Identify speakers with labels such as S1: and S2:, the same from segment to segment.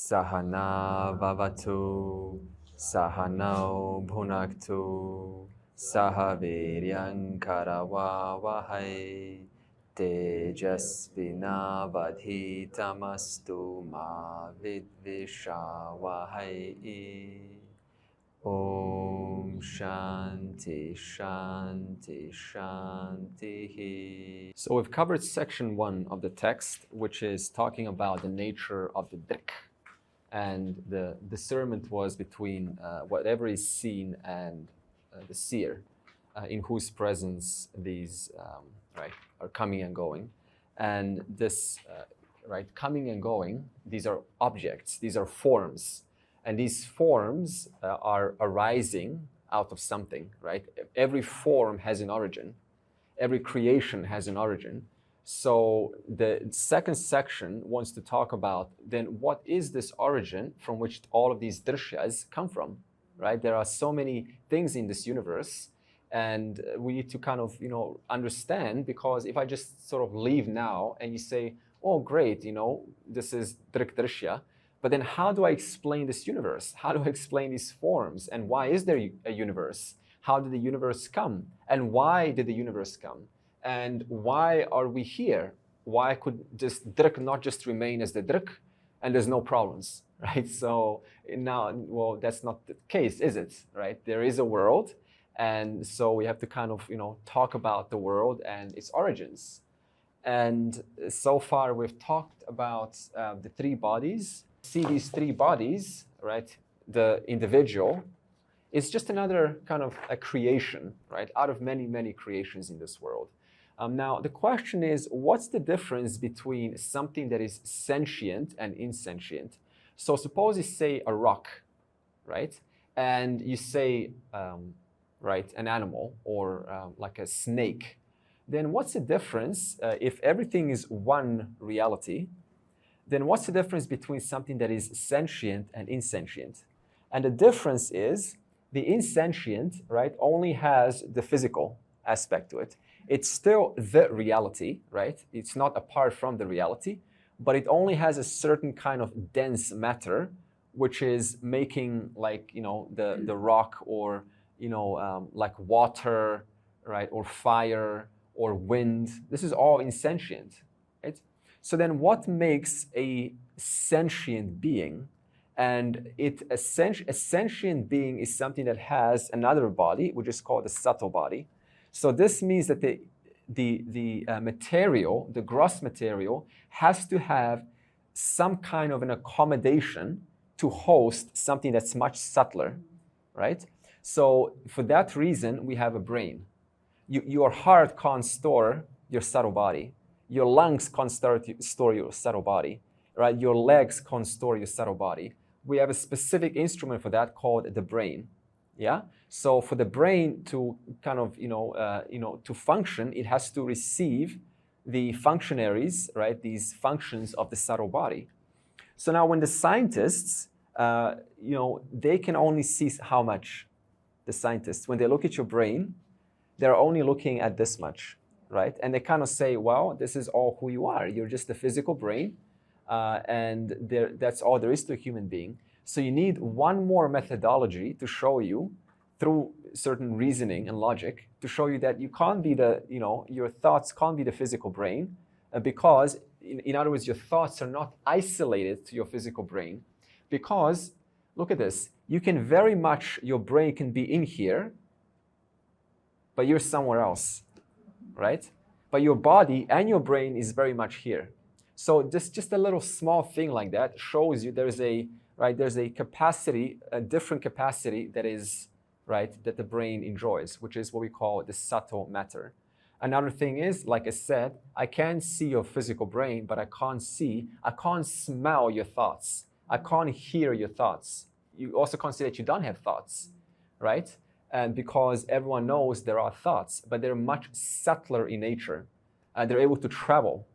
S1: Sahana vavatu, Sahano bhunaktu, Sahaviryam karavavahai, Tejasvinavadhitamastu ma vidvishavahai. Om Shanti Shanti Shanti. So we've covered section 1 of the text, which is talking about the nature of the Drik. And the discernment was between whatever is seen and the seer, in whose presence these are coming and going. And this coming and going, these are objects, these are forms. And these forms are arising out of something, right? Every form has an origin. Every creation has an origin. So the second section wants to talk about then what is this origin from which all of these drishyas come from, right? There are so many things in this universe, and we need to kind of, understand, because if I just sort of leave now and you say, oh, great, this is Drg Drsya, but then how do I explain this universe? How do I explain these forms? And why is there a universe? How did the universe come? And why did the universe come? And why are we here? Why could this Drg not just remain as the Drg and there's no problems, right? So now, well, that's not the case, is it, right? There is a world, and so we have to kind of, talk about the world and its origins. And so far we've talked about the three bodies. See these three bodies, right? The individual is just another kind of a creation, right? Out of many, many creations in this world. Now, the question is, what's the difference between something that is sentient and insentient? So suppose you say a rock, right? And you say, an animal or like a snake. Then what's the difference if everything is one reality? Then what's the difference between something that is sentient and insentient? And the difference is the insentient, right, only has the physical aspect to it. It's still the reality, right? It's not apart from the reality, but it only has a certain kind of dense matter, which is making the rock or, like water, right, or fire or wind. This is all insentient, right? So then what makes a sentient being? And a sentient being is something that has another body, which is called the subtle body. So this means that the material, the gross material, has to have some kind of an accommodation to host something that's much subtler, right? So for that reason, we have a brain. Your heart can't store your subtle body. Your lungs can't store your subtle body, right? Your legs can't store your subtle body. We have a specific instrument for that called the brain, yeah? So for the brain to kind of, to function, it has to receive the functionaries, right? These functions of the subtle body. So now when the scientists, they can only see how much? The scientists, when they look at your brain, they're only looking at this much. Right? And they kind of say, well, this is all who you are. You're just a physical brain, and that's all there is to a human being. So you need one more methodology to show you, through certain reasoning and logic, to show you that you can't be your thoughts can't be the physical brain, because, in other words, your thoughts are not isolated to your physical brain. Because, look at this, your brain can be in here, but you're somewhere else. Right? But your body and your brain is very much here. So just a little small thing like that shows you there's a capacity, a different capacity that is, right, that the brain enjoys, which is what we call the subtle matter. Another thing is, like I said, I can see your physical brain, but I can't smell your thoughts. I can't hear your thoughts. You also can't see that you don't have thoughts, right? And because everyone knows there are thoughts, but they're much subtler in nature. They're able to travel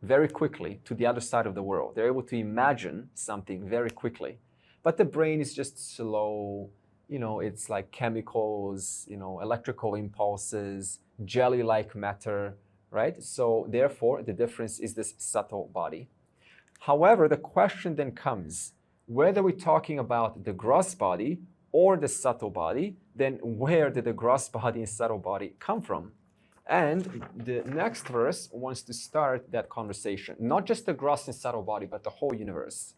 S1: very quickly to the other side of the world. They're able to imagine something very quickly. But the brain is just slow, it's like chemicals, electrical impulses, jelly-like matter, right? So therefore, the difference is this subtle body. However, the question then comes, whether we're talking about the gross body or the subtle body, then where did the gross body and subtle body come from? And the next verse wants to start that conversation. Not just the gross and subtle body, but the whole universe.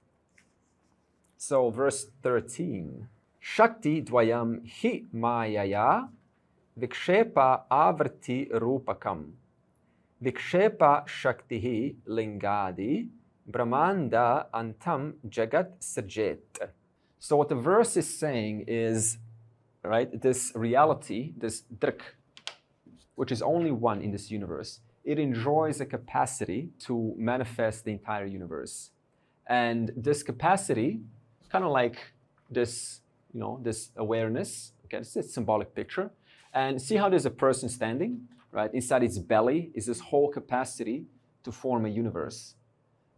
S1: So verse 13. Shakti dvayam hi mayaya vikshepa avrti rupakam. Vikshepa shaktihi lingadi brahmanda antam jagat sajet. So what the verse is saying is, right, this reality, this drg, which is only one in this universe, it enjoys a capacity to manifest the entire universe. And this capacity, kind of like this, this awareness, okay, it's a symbolic picture. And see how there's a person standing, right? Inside its belly is this whole capacity to form a universe.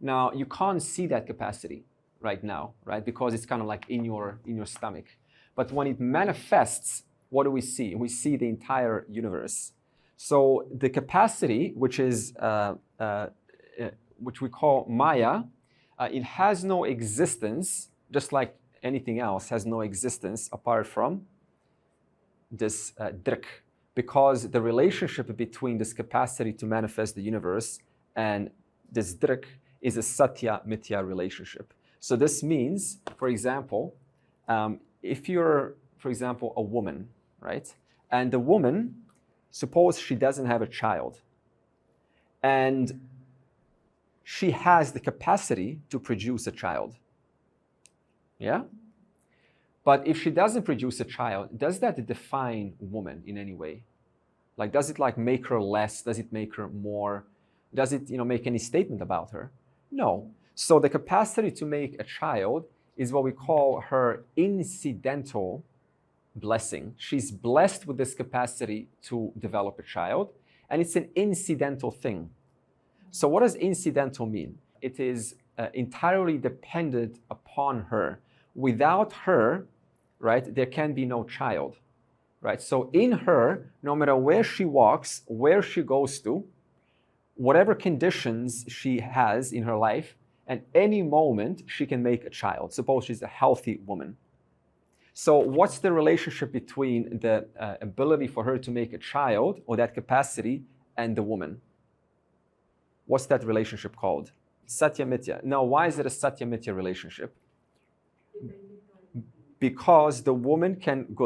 S1: Now, you can't see that capacity right now, right? Because it's kind of like in your stomach. But when it manifests, what do we see? We see the entire universe. So the capacity, which is which we call Maya, it has no existence, just like anything else has no existence apart from this drg, because the relationship between this capacity to manifest the universe and this drg is a satya-mithya relationship. So this means, for example, if you're, for example, a woman, right? And the woman, suppose she doesn't have a child, and she has the capacity to produce a child. Yeah? But if she doesn't produce a child, does that define woman in any way? Like, does it like make her less? Does it make her more? Does it, make any statement about her? No. So the capacity to make a child is what we call her incidental blessing. She's blessed with this capacity to develop a child, and it's an incidental thing. So what does incidental mean? It is entirely dependent upon her. Without her, right, there can be no child, right? So in her, no matter where she walks, where she goes to, whatever conditions she has in her life, at any moment she can make a child. Suppose she's a healthy woman. So what's the relationship between the ability for her to make a child, or that capacity, and the woman? What's that relationship called? Satya-mithya. Now, why is it a Satya-mithya relationship? Because the woman can,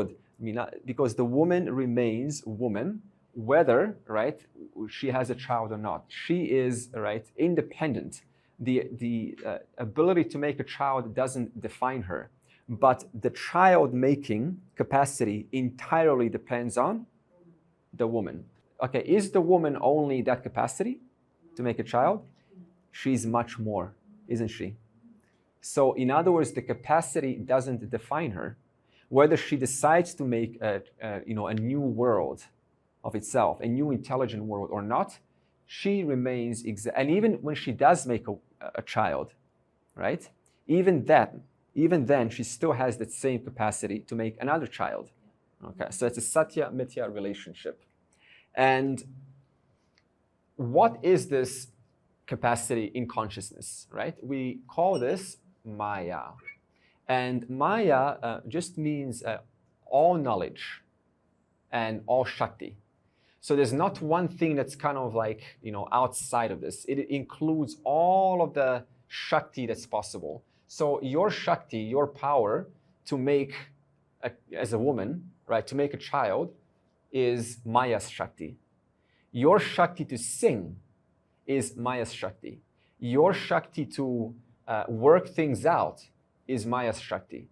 S1: because the woman remains woman, whether, right, she has a child or not. She is, right, independent. The ability to make a child doesn't define her, but the child-making capacity entirely depends on the woman. Okay, is the woman only that capacity to make a child? She's much more, isn't she? So in other words, the capacity doesn't define her. Whether she decides to make a new world of itself, a new intelligent world or not, she remains and even when she does make a child, right? Even then, she still has that same capacity to make another child. Okay, so it's a Satya-mithya relationship. And what is this capacity in consciousness, right? We call this Maya. And Maya just means all knowledge and all Shakti. So there's not one thing that's kind of like, outside of this. It includes all of the Shakti that's possible. So your Shakti, your power to make, as a woman, right, to make a child is Maya's Shakti. Your Shakti to sing is Maya's Shakti. Your Shakti to work things out is Maya's Shakti.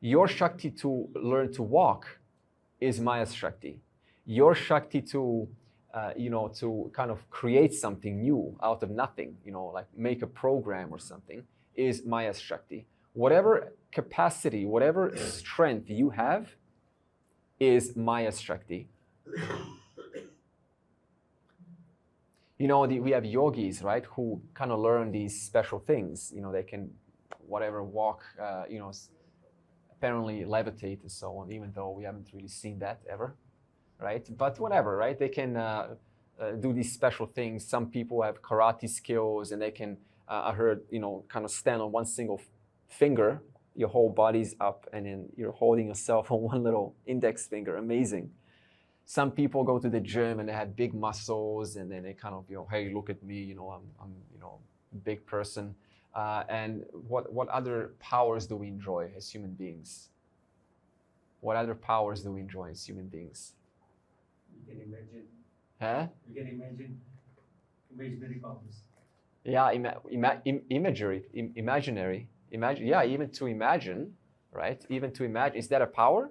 S1: Your Shakti to learn to walk is Maya's Shakti. Your Shakti to, to kind of create something new out of nothing, like make a program or something, is Maya's Shakti. Whatever capacity, whatever strength you have is Maya's Shakti. We have yogis, right, who kind of learn these special things. They can, walk, apparently levitate and so on, even though we haven't really seen that ever, right? But whatever, right? They can do these special things. Some people have karate skills, and they can, I heard, kind of stand on one single finger, your whole body's up, and then you're holding yourself on one little index finger. Amazing. Some people go to the gym and they have big muscles, and then they kind of, hey, look at me, I'm a big person. And what other powers do we enjoy as human beings? What other powers do we enjoy as human beings?
S2: You can imagine.
S1: Huh?
S2: You can imagine imaginary powers.
S1: Yeah, imaginary. Yeah, even to imagine, right? Even to imagine, is that a power?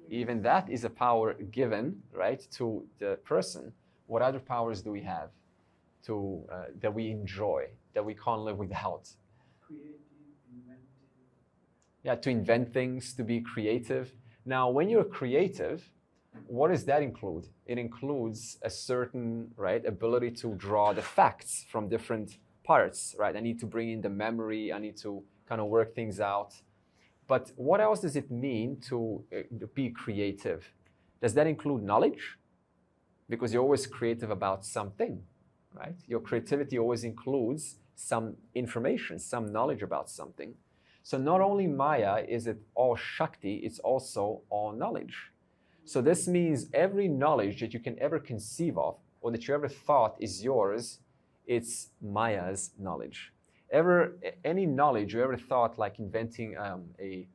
S1: Even that is a power given, right, to the person. What other powers do we have that we enjoy, that we can't live without?
S2: Creative, inventive.
S1: Yeah, to invent things, to be creative. Now, when you're creative, what does that include? It includes a certain, right, ability to draw the facts from different parts, right? I need to bring in the memory. I need to kind of work things out. But what else does it mean to be creative? Does that include knowledge? Because you're always creative about something, right? Your creativity always includes some information, some knowledge about something. So not only Maya is it all Shakti, it's also all knowledge. So this means every knowledge that you can ever conceive of or that you ever thought is yours, it's Maya's knowledge. Any knowledge you ever thought, like inventing a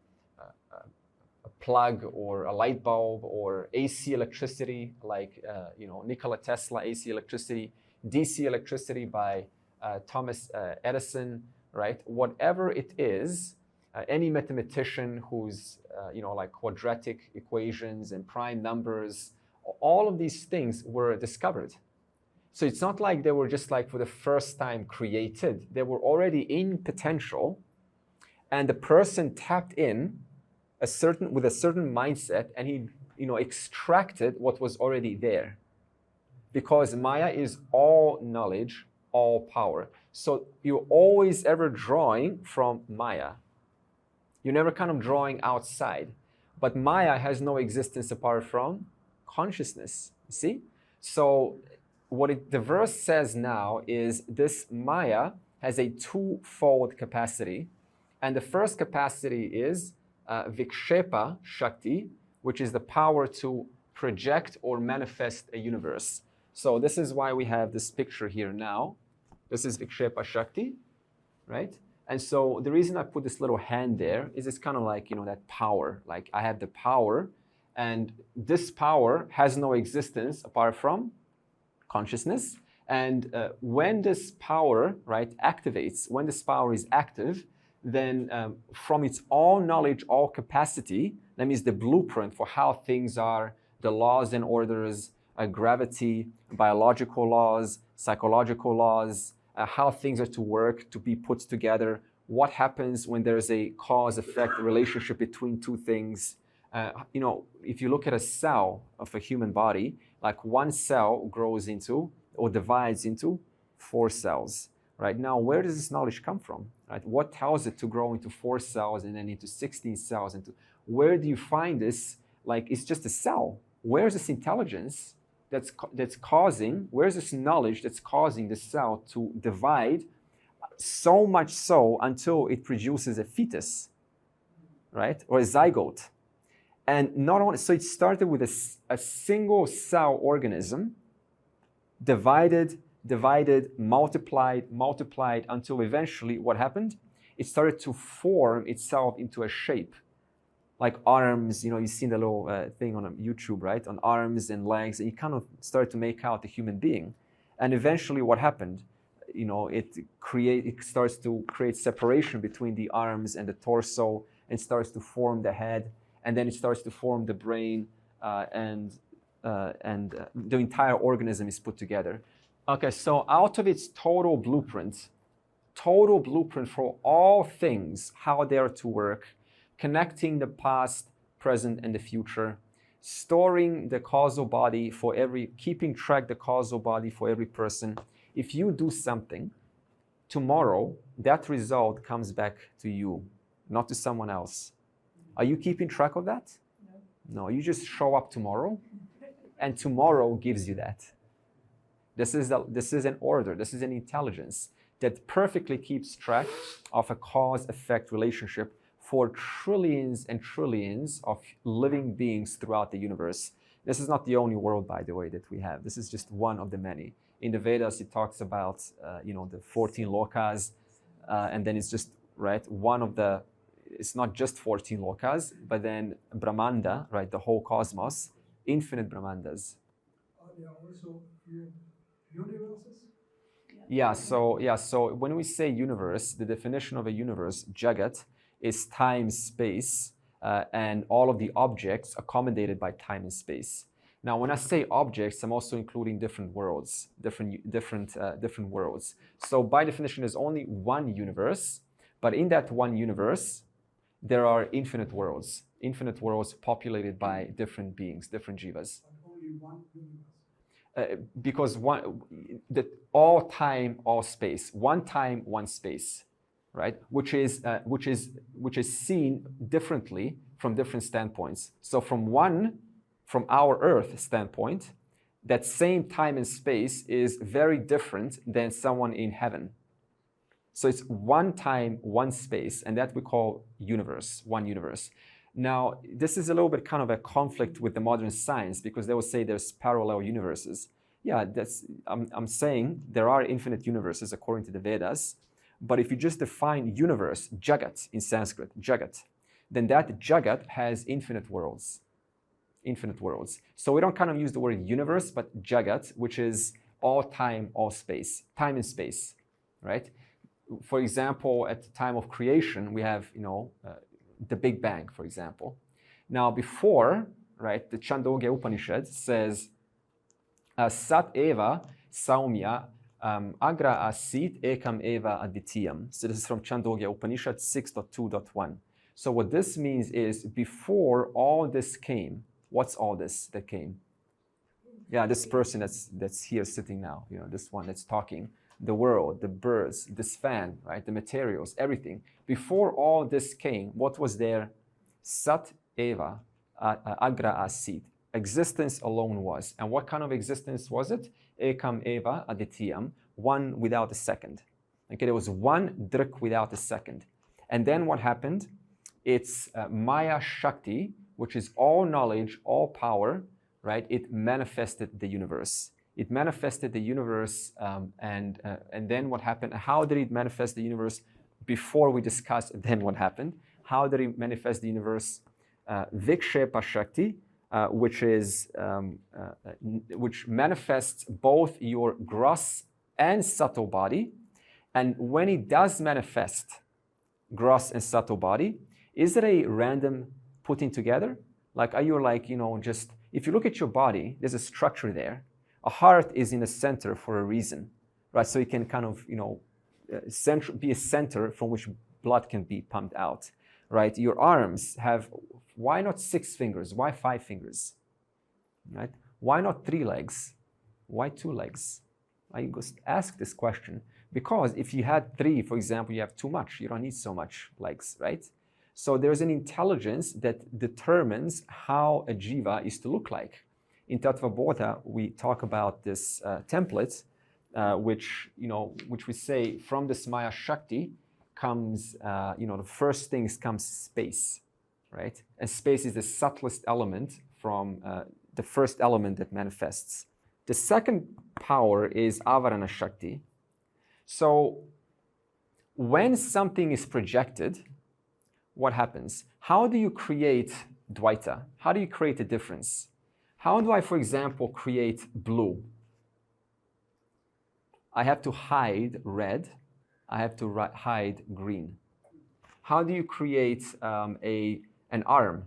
S1: plug or a light bulb or AC electricity, like Nikola Tesla AC electricity, DC electricity by Thomas Edison, right? Whatever it is, any mathematician who's like quadratic equations and prime numbers, all of these things were discovered. So it's not like they were just like for the first time created. They were already in potential, and the person tapped in with a certain mindset, and he extracted what was already there. Because Maya is all knowledge, all power. So you're always ever drawing from Maya. You're never kind of drawing outside. But Maya has no existence apart from consciousness. You see? So the verse says now is this Maya has a twofold capacity. And the first capacity is Vikshepa Shakti, which is the power to project or manifest a universe. So this is why we have this picture here now. This is Vikshepa Shakti, right? And so the reason I put this little hand there is it's kind of like, that power. Like I have the power, and this power has no existence apart from consciousness. And when this power, right, activates, when this power is active, then from its all knowledge, all capacity, that means the blueprint for how things are, the laws and orders, gravity, biological laws, psychological laws, how things are to work, to be put together, what happens when there's a cause-effect relationship between two things. If you look at a cell of a human body, like one cell grows into or divides into 4 cells. Right now, where does this knowledge come from? Right? What tells it to grow into 4 cells and then into 16 cells? Where do you find this? Like it's just a cell. Where's this intelligence that's causing? Where's this knowledge that's causing the cell to divide so much so until it produces a fetus, right, or a zygote? And not only so, it started with a single cell organism, divided, multiplied until eventually what happened? It started to form itself into a shape, like arms. You've seen the little thing on YouTube, right? On arms and legs, and you kind of started to make out a human being. And eventually, what happened? It starts to create separation between the arms and the torso, and starts to form the head, and then it starts to form the brain, and the entire organism is put together. Okay, so out of its total blueprint for all things, how they are to work, connecting the past, present, and the future, storing the causal body keeping track the causal body for every person. If you do something, tomorrow, that result comes back to you, not to someone else. Are you keeping track of that? No, you just show up tomorrow, and tomorrow gives you that. This is an order. This is an intelligence. that perfectly keeps track of a cause-effect relationship for trillions and trillions of living beings throughout the universe. This is not the only world, by the way, that we have. This is just one of the many. In the Vedas, it talks about, the 14 lokas, and then it's just, right, one of the, it's not just 14 lokas, but then Brahmanda, right, the whole cosmos, infinite Brahmandas.
S3: There are also universes?
S1: So when we say universe, the definition of a universe, jagat, is time, space, and all of the objects accommodated by time and space. Now, when I say objects, I'm also including different worlds, different worlds. So by definition, there's only one universe, but in that one universe, there are infinite worlds populated by different beings, different jivas.
S3: But only one universe.
S1: Because all time, all space, one time, one space, right? Which is seen differently from different standpoints. So from our Earth standpoint, that same time and space is very different than someone in heaven. So it's one time, one space, and that we call universe, one universe. Now, this is a little bit kind of a conflict with the modern science, because they will say there's parallel universes. Yeah, I'm saying there are infinite universes according to the Vedas, but if you just define universe, jagat in Sanskrit, jagat, then that jagat has infinite worlds. So we don't kind of use the word universe, but jagat, which is all time, all space, time and space, right? For example, at the time of creation, we have, the Big Bang, for example. Now, before, right, the Chandogya Upanishad says, Sat eva saumya agra asit ekam eva aditiyam. So this is from Chandogya Upanishad 6.2.1. So what this means is, before all this came, what's all this that came? Yeah, this person that's here sitting now, this one that's talking, the world, the birds, this fan, right, the materials, everything. Before all this came, what was there? Sat eva agra asit. Existence alone was. And what kind of existence was it? Ekam eva aditiyam, one without a second. Okay, there was one drik without a second. And then what happened? It's Maya Shakti, which is all knowledge, all power, right? It manifested the universe. It manifested the universe, and then what happened? How did it manifest the universe? Before we discuss then what happened, how did it manifest the universe? Vikshepa Shakti, which manifests both your gross and subtle body. And when it does manifest gross and subtle body, is it a random putting together? Like, are you like, just, if you look at your body, there's a structure there. A heart is in the center for a reason, right? So it can kind of, be a center from which blood can be pumped out, right? Your arms have, why not 6 fingers? Why 5 fingers, right? Why not 3 legs? Why 2 legs? I just ask this question because if you had 3, for example, you have too much. You don't need so much legs, right? So there's an intelligence that determines how a jiva is to look like. In Tattva Bodha, we talk about this template, which we say from this Maya Shakti comes, the first things comes space, right? And space is the subtlest element from the first element that manifests. The second power is Avarana Shakti. So when something is projected, what happens? How do you create Dvaita? How do you create a difference? How do I, for example, create blue? I have to hide red. I have to hide green. How do you create an arm?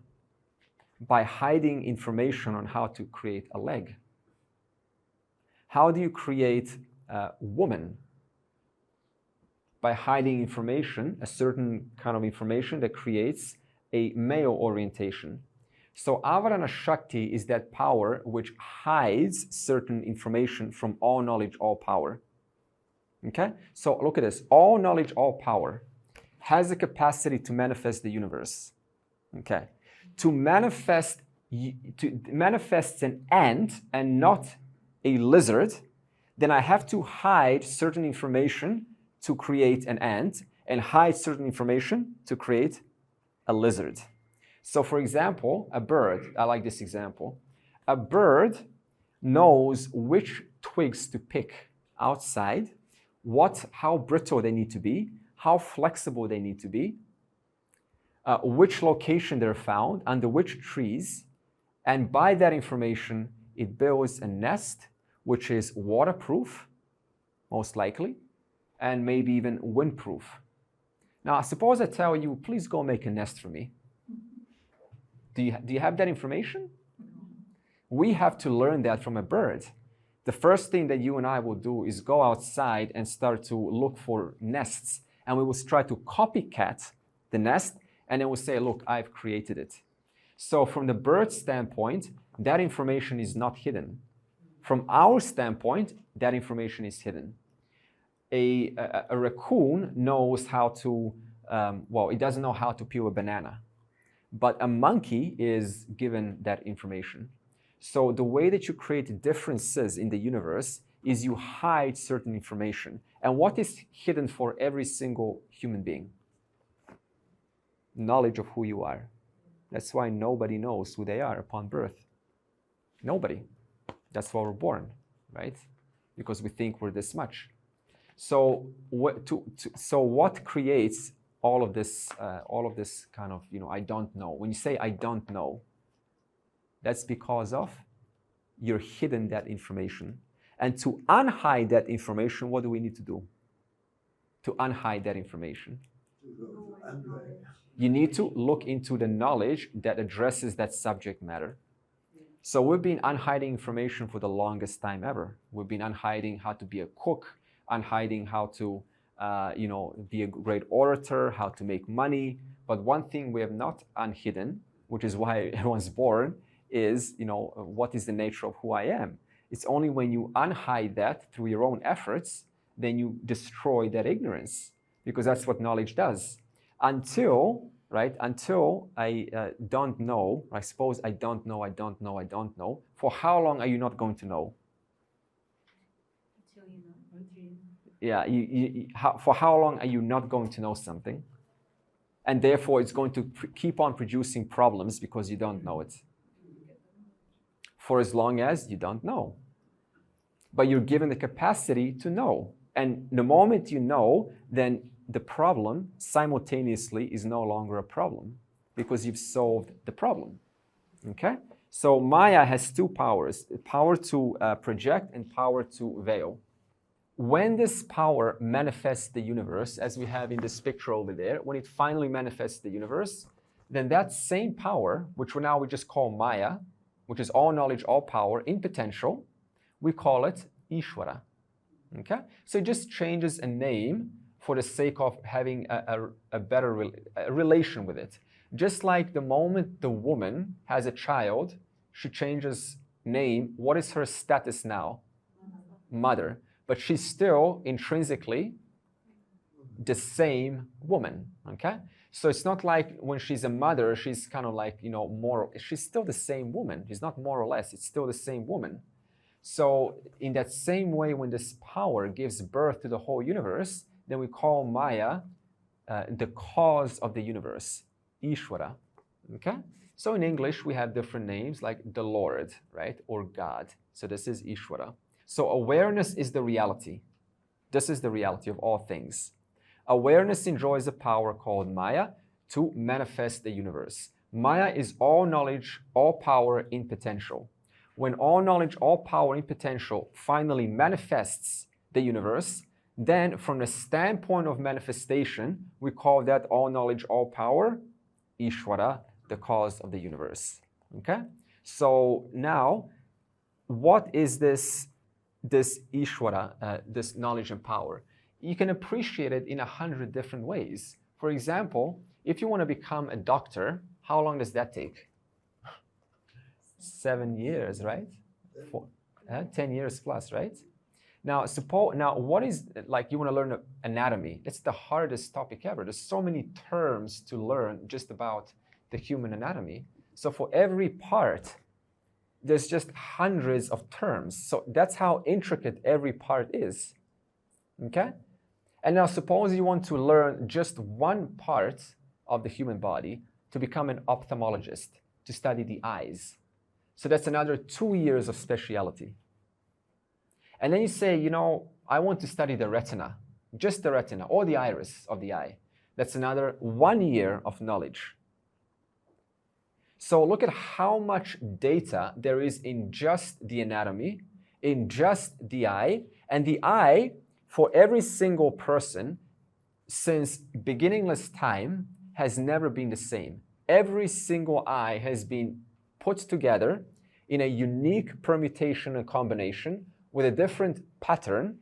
S1: By hiding information on how to create a leg. How do you create a woman? By hiding information, a certain kind of information that creates a male orientation. So Avarana Shakti is that power which hides certain information from all knowledge, all power. Okay? So look at this. All knowledge, all power has the capacity to manifest the universe. Okay? To manifest an ant and not a lizard, then I have to hide certain information to create an ant and hide certain information to create a lizard. So for example, a bird, I like this example. A bird knows which twigs to pick outside, how brittle they need to be, how flexible they need to be, which location they're found, under which trees, and by that information, it builds a nest which is waterproof, most likely, and maybe even windproof. Now, suppose I tell you, please go make a nest for me. Do you have that information? We have to learn that from a bird. The first thing that you and I will do is go outside and start to look for nests, and we will try to copycat the nest, and then we'll say, look, I've created it. So from the bird's standpoint, that information is not hidden. From our standpoint, that information is hidden. A raccoon knows how to, it doesn't know how to peel a banana, but a monkey is given that information. So the way that you create differences in the universe is you hide certain information. And what is hidden for every single human being? Knowledge of who you are. That's why nobody knows who they are upon birth. Nobody. That's why we're born, right? Because we think we're this much. So what creates all of this kind of, I don't know. When you say I don't know, that's because of you're hidden that information. And to unhide that information, what do we need to do? To unhide that information. You need to look into the knowledge that addresses that subject matter. So we've been unhiding information for the longest time ever. We've been unhiding how to be a cook, unhiding how to be a great orator, how to make money. But one thing we have not unhidden, which is why everyone's born, is what is the nature of who I am. It's only when you unhide that through your own efforts, then you destroy that ignorance, because that's what knowledge does. Until I don't know, I suppose I don't know, for how long are you not going to know?
S4: Until you know.
S1: Yeah, for how long are you not going to know something? And therefore it's going to keep on producing problems because you don't know it. For as long as you don't know. But you're given the capacity to know. And the moment you know, then the problem simultaneously is no longer a problem because you've solved the problem. Okay? So Maya has two powers, power to project and power to veil. When this power manifests the universe, as we have in this picture over there, when it finally manifests the universe, then that same power, which we just call Maya, which is all knowledge, all power, in potential, we call it Ishvara. Okay? So it just changes a name for the sake of having a better relation with it. Just like the moment the woman has a child, she changes name. What is her status now? Mother. But she's still intrinsically the same woman. Okay? So it's not like when she's a mother, she's kind of like, more, she's still the same woman. She's not more or less, it's still the same woman. So in that same way, when this power gives birth to the whole universe, then we call Maya the cause of the universe, Ishvara. Okay? So in English, we have different names like the Lord, right? Or God. So this is Ishvara. So awareness is the reality. This is the reality of all things. Awareness enjoys a power called Maya to manifest the universe. Maya is all knowledge, all power in potential. When all knowledge, all power in potential finally manifests the universe, then from the standpoint of manifestation, we call that all knowledge, all power, Ishvara, the cause of the universe. Okay? So now, what is this Ishvara, this knowledge and power? You can appreciate it in 100 different ways. For example, if you want to become a doctor, how long does that take? 7 years, right? 10 years plus, right? Now, what is, like, you want to learn anatomy? It's the hardest topic ever. There's so many terms to learn just about the human anatomy. So for every part, there's just hundreds of terms. So that's how intricate every part is. Okay? And now suppose you want to learn just one part of the human body to become an ophthalmologist, to study the eyes. So that's another 2 years of specialty. And then you say, you know, I want to study the retina, just the retina, or the iris of the eye. That's another 1 year of knowledge. So look at how much data there is in just the anatomy, in just the eye. And the eye, for every single person, since beginningless time, has never been the same. Every single eye has been put together in a unique permutation and combination with a different pattern,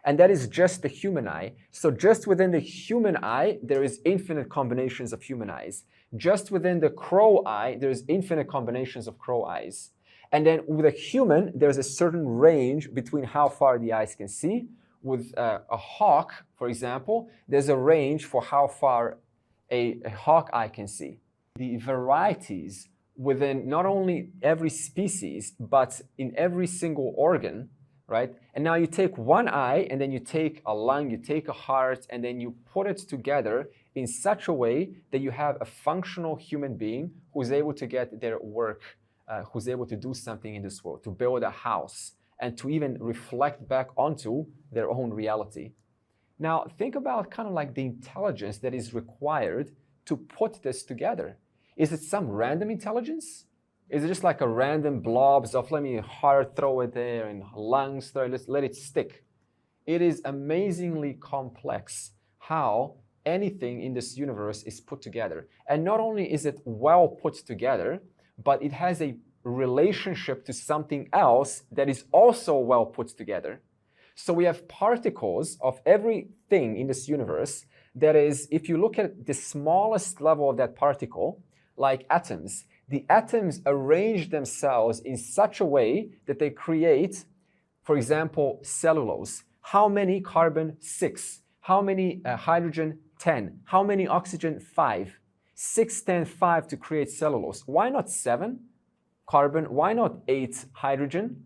S1: and that is just the human eye. So just within the human eye, there is infinite combinations of human eyes. Just within the crow eye, there's infinite combinations of crow eyes. And then with a human, there's a certain range between how far the eyes can see. With a hawk, for example, there's a range for how far a hawk eye can see. The varieties within not only every species, but in every single organ, right? And now you take one eye, and then you take a lung, you take a heart, and then you put it together in such a way that you have a functional human being who's able to get their work, who's able to do something in this world, to build a house, and to even reflect back onto their own reality. Now, think about kind of like the intelligence that is required to put this together. Is it some random intelligence? Is it just like a random blobs of, let me heart throw it there and lungs throw it, let's let it stick? It is amazingly complex how anything in this universe is put together. And not only is it well put together, but it has a relationship to something else that is also well put together. So we have particles of everything in this universe that is, if you look at the smallest level of that particle, like atoms, the atoms arrange themselves in such a way that they create, for example, cellulose. How many carbon? 6. How many hydrogen? 10. How many oxygen? 5. 6, 10, 5 to create cellulose. Why not 7 carbon? Why not 8 hydrogen?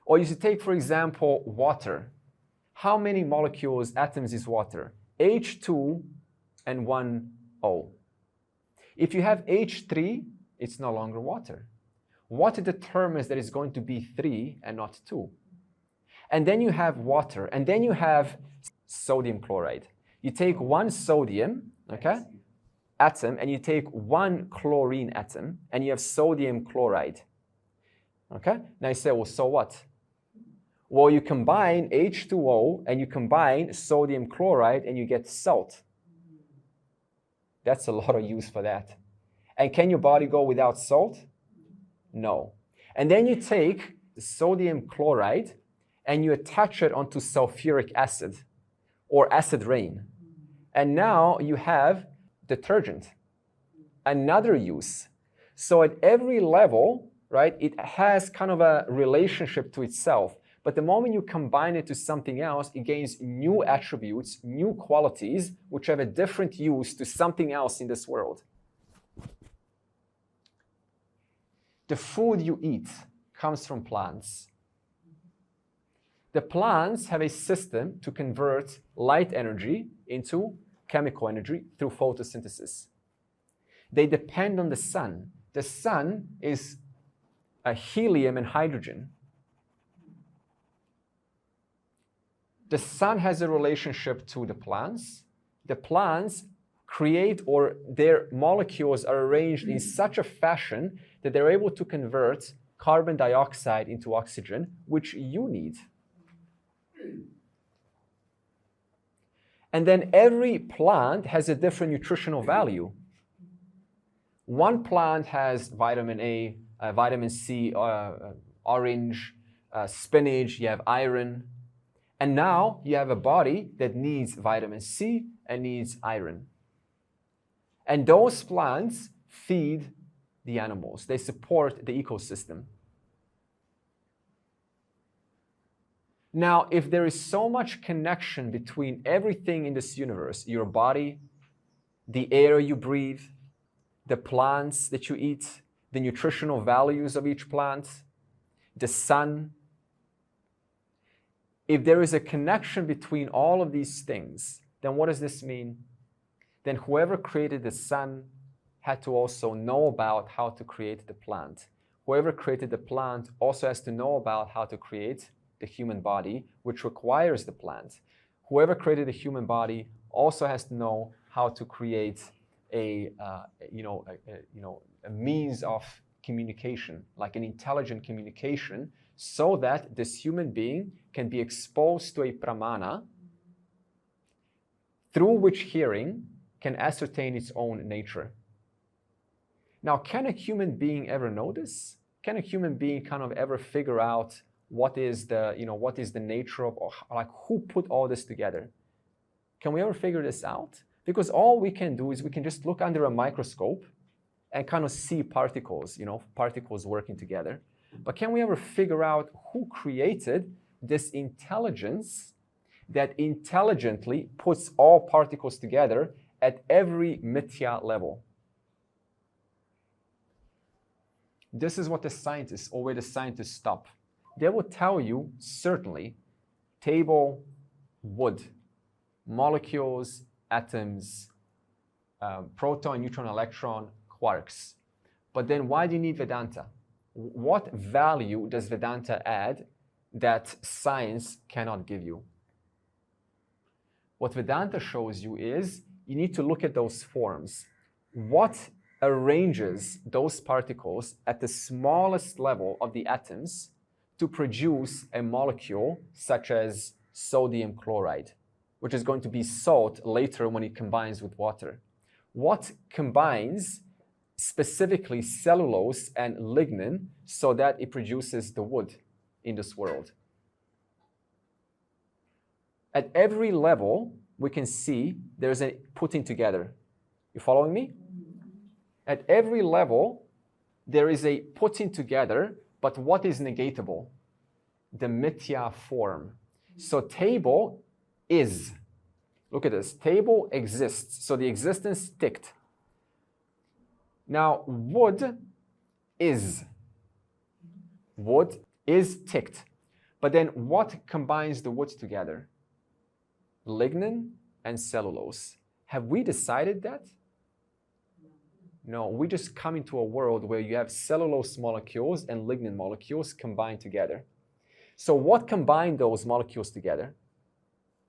S1: Or you should take, for example, water. How many molecules, atoms is water? H2 and 1 O. If you have H3, it's no longer water. What determines that it's going to be 3 and not 2? And then you have water, and then you have sodium chloride. You take one sodium, okay, atom, and you take one chlorine atom, and you have sodium chloride. Okay? Now you say, well, so what? Well, you combine H2O and you combine sodium chloride and you get salt. That's a lot of use for that. And can your body go without salt? No. And then you take the sodium chloride and you attach it onto sulfuric acid or acid rain. And now you have detergent. Another use. So at every level, right, it has kind of a relationship to itself. But the moment you combine it to something else, it gains new attributes, new qualities, which have a different use to something else in this world. The food you eat comes from plants. The plants have a system to convert light energy into chemical energy through photosynthesis. They depend on the sun. The sun is a helium and hydrogen. The sun has a relationship to the plants. The plants create, or their molecules are arranged in such a fashion that they're able to convert carbon dioxide into oxygen, which you need. And then every plant has a different nutritional value. One plant has vitamin A, vitamin C, orange, spinach, you have iron. And now you have a body that needs vitamin C and needs iron. And those plants feed the animals. They support the ecosystem. Now, if there is so much connection between everything in this universe, your body, the air you breathe, the plants that you eat, the nutritional values of each plant, the sun, if there is a connection between all of these things, then what does this mean? Then whoever created the sun had to also know about how to create the plant. Whoever created the plant also has to know about how to create the human body, which requires the plant. Whoever created the human body also has to know how to create a means of communication, like an intelligent communication, so that this human being can be exposed to a pramana through which hearing can ascertain its own nature. Now, can a human being ever know this? Can a human being kind of ever figure out what is the nature of, or like who put all this together? Can we ever figure this out? Because all we can do is we can just look under a microscope and kind of see particles, particles working together. But can we ever figure out who created this intelligence that intelligently puts all particles together at every mithya level? This is what the scientists, or where the scientists stop. They will tell you, certainly, table, wood, molecules, atoms, proton, neutron, electron, quarks. But then why do you need Vedanta? What value does Vedanta add that science cannot give you? What Vedanta shows you is you need to look at those forms. What arranges those particles at the smallest level of the atoms to produce a molecule such as sodium chloride, which is going to be salt later when it combines with water? What combines specifically cellulose and lignin so that it produces the wood in this world? At every level, we can see there's a putting together. You following me? At every level, there is a putting together, but what is negatable? The mithya form. So table is. Look at this. Table exists. So the existence ticked. Now, wood is. Wood is ticked. But then what combines the wood together? Lignin and cellulose. Have we decided that? No, we just come into a world where you have cellulose molecules and lignin molecules combined together. So what combined those molecules together?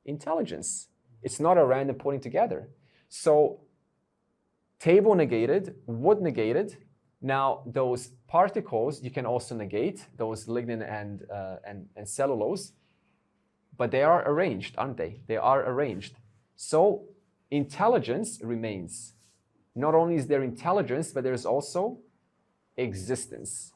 S1: Intelligence. It's not a random putting together. So table negated, wood negated. Now those particles you can also negate, those lignin and cellulose, but they are arranged, aren't they? They are arranged. So intelligence remains. Not only is there intelligence, but there's also existence.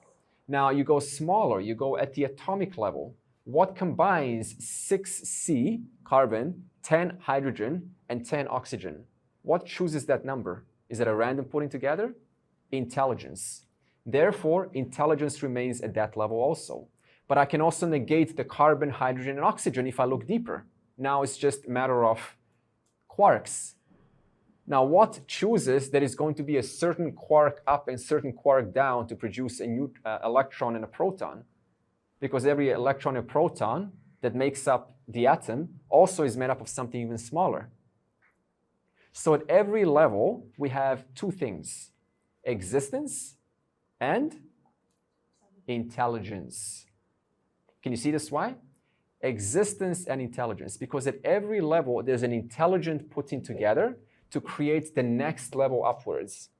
S1: Now you go smaller, you go at the atomic level. What combines 6C, carbon, 10 hydrogen, and 10 oxygen? What chooses that number? Is it a random putting together? Intelligence. Therefore, intelligence remains at that level also. But I can also negate the carbon, hydrogen, and oxygen if I look deeper. Now it's just a matter of quarks. Now, what chooses that is going to be a certain quark up and certain quark down to produce a new electron and a proton? Because every electron and proton that makes up the atom also is made up of something even smaller. So at every level, we have two things: existence and intelligence. Can you see this why? Existence and intelligence. Because at every level, there's an intelligent putting together to create the next level upwards.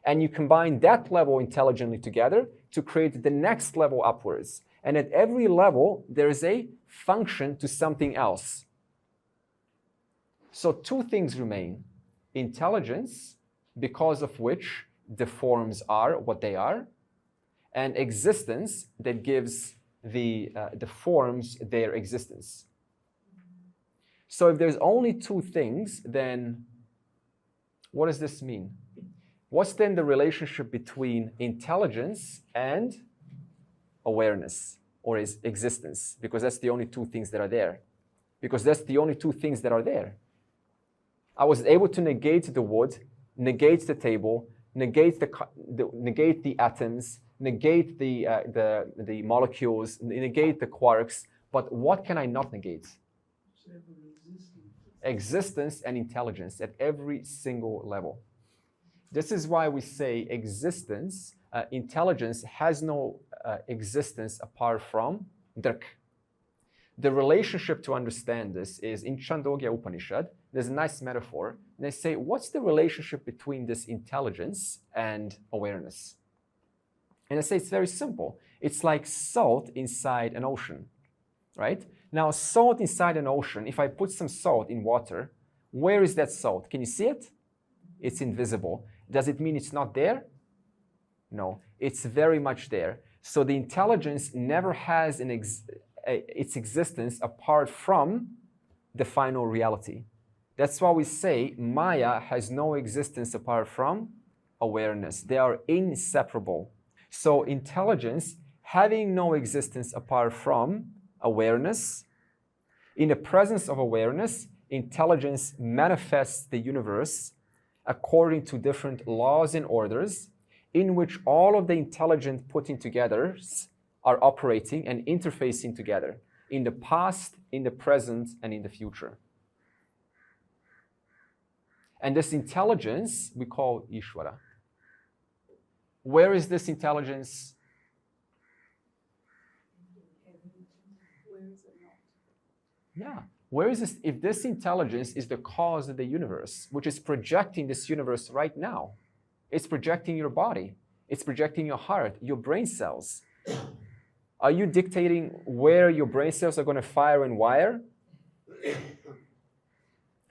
S1: And you combine that level intelligently together to create the next level upwards. And at every level, there is a function to something else. So two things remain. Intelligence, because of which the forms are what they are, and existence that gives the forms their existence. So if there's only two things, then what does this mean? What's then the relationship between intelligence and awareness, or is existence? Because that's the only two things that are there. Because that's the only two things that are there. I was able to negate the wood, negate the table, negate the atoms, negate the molecules, negate the quarks, But what can I not negate? Existence and intelligence at every single level. This is why we say existence, intelligence has no existence apart from Drg. The relationship to understand this is in Chandogya Upanishad. There's a nice metaphor. They say, what's the relationship between this intelligence and awareness? And I say it's very simple. It's like salt inside an ocean, right? Now, salt inside an ocean, if I put some salt in water, where is that salt? Can you see it? It's invisible. Does it mean it's not there? No, it's very much there. So the intelligence never has its existence apart from the final reality. That's why we say Maya has no existence apart from awareness. They are inseparable. So intelligence having no existence apart from awareness, in the presence of awareness, intelligence manifests the universe according to different laws and orders in which all of the intelligent putting together are operating and interfacing together in the past, in the present, and in the future. And this intelligence we call Ishvara. Where is this intelligence?
S4: Where is it not?
S1: Yeah. Where is this? If this intelligence is the cause of the universe, which is projecting this universe right now, it's projecting your body, it's projecting your heart, your brain cells. Are you dictating where your brain cells are going to fire and wire?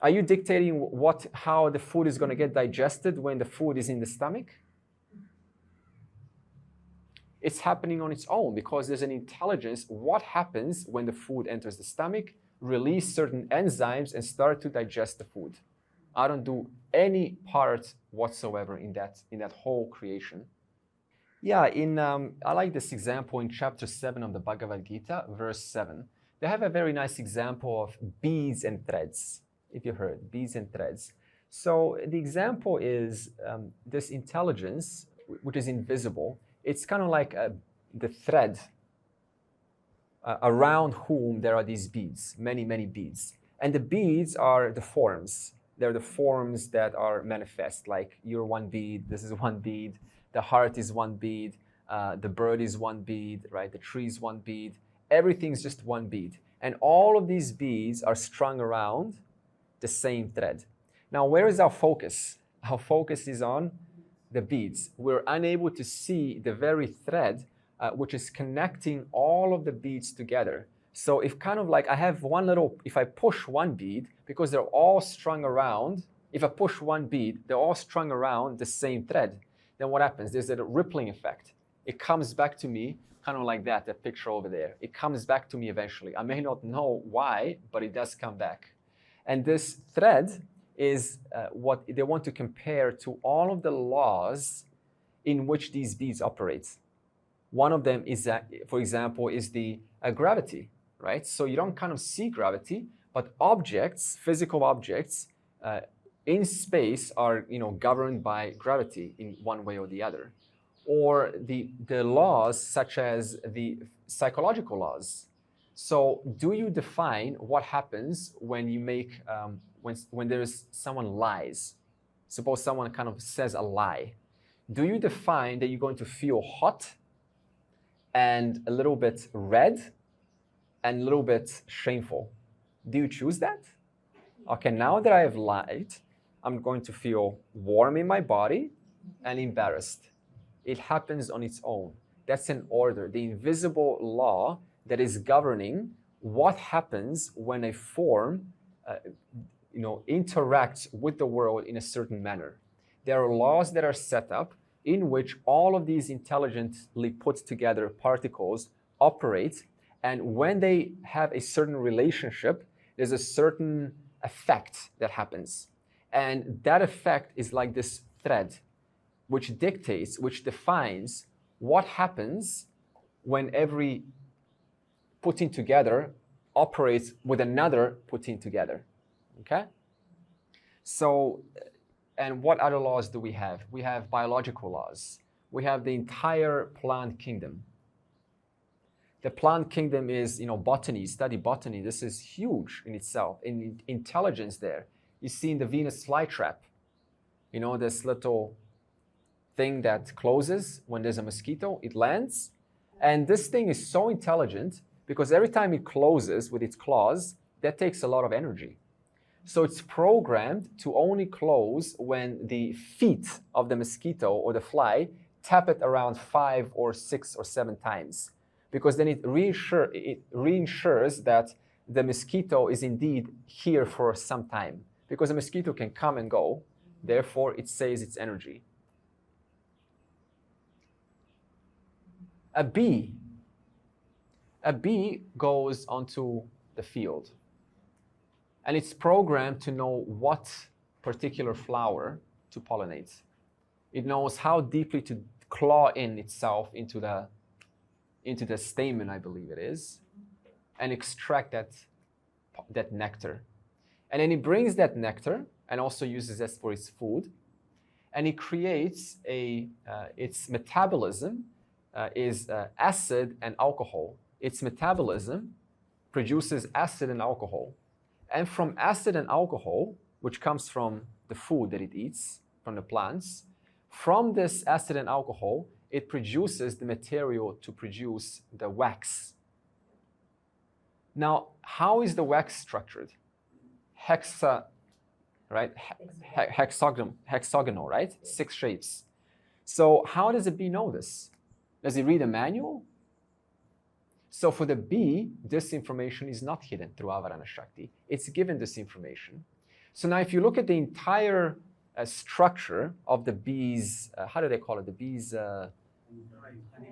S1: Are you dictating how the food is going to get digested when the food is in the stomach? It's happening on its own because there's an intelligence. What happens when the food enters the stomach? Release certain enzymes and start to digest the food. I don't do any part whatsoever in that whole creation. Yeah, I like this example in chapter 7 of the Bhagavad Gita, verse 7. They have a very nice example of beads and threads, if you heard, beads and threads. So the example is this intelligence, which is invisible. It's kind of like the thread around whom there are these beads, many, many beads. And the beads are the forms. They're the forms that are manifest, like you're one bead, this is one bead, the heart is one bead, the bird is one bead, right? The tree is one bead. Everything's just one bead. And all of these beads are strung around the same thread. Now, where is our focus? Our focus is on the beads. We're unable to see the very thread which is connecting all of the beads together. So if kind of like I have if I push one bead, because they're all strung around, if I push one bead, they're all strung around the same thread, then what happens? There's a rippling effect. It comes back to me, kind of like that picture over there. It comes back to me eventually. I may not know why, but it does come back. And this thread is what they want to compare to all of the laws in which these beads operate. One of them is, for example, is the gravity, right? So you don't kind of see gravity, but objects, physical objects in space are, governed by gravity in one way or the other. Or the laws such as the psychological laws. So do you define what happens when you make, when there's someone lies? Suppose someone kind of says a lie. Do you define that you're going to feel hot and a little bit red and a little bit shameful? Do you choose that? Okay, now that I have lied, I'm going to feel warm in my body and embarrassed. It happens on its own. That's an order, the invisible law that is governing what happens when a form interacts with the world in a certain manner. There are laws that are set up in which all of these intelligently put together particles operate, and when they have a certain relationship, there's a certain effect that happens. And that effect is like this thread, which dictates, which defines what happens when every putting together operates with another putting together, okay? So, and what other laws do we have? We have biological laws. We have the entire plant kingdom. The plant kingdom is, botany, study botany. This is huge in itself, in intelligence there. You see in the Venus flytrap, this little thing that closes when there's a mosquito, it lands. And this thing is so intelligent because every time it closes with its claws, that takes a lot of energy. So it's programmed to only close when the feet of the mosquito or the fly tap it around 5 or 6 or 7 times. Because then it reinsures that the mosquito is indeed here for some time. Because a mosquito can come and go, therefore it saves its energy. A bee goes onto the field. And it's programmed to know what particular flower to pollinate. It knows how deeply to claw in itself into the stamen, I believe it is, and extract that nectar. And then it brings that nectar and also uses that for its food. And it creates its metabolism is acid and alcohol. Its metabolism produces acid and alcohol. And from acid and alcohol, which comes from the food that it eats, from the plants, from this acid and alcohol, it produces the material to produce the wax. Now, how is the wax structured? Hexagonal, right? 6 shapes. So how does a bee know this? Does it read a manual? So for the bee, this information is not hidden through Avarana Shakti. It's given this information. So now if you look at the entire structure of the bee's, how do they call it? The bee's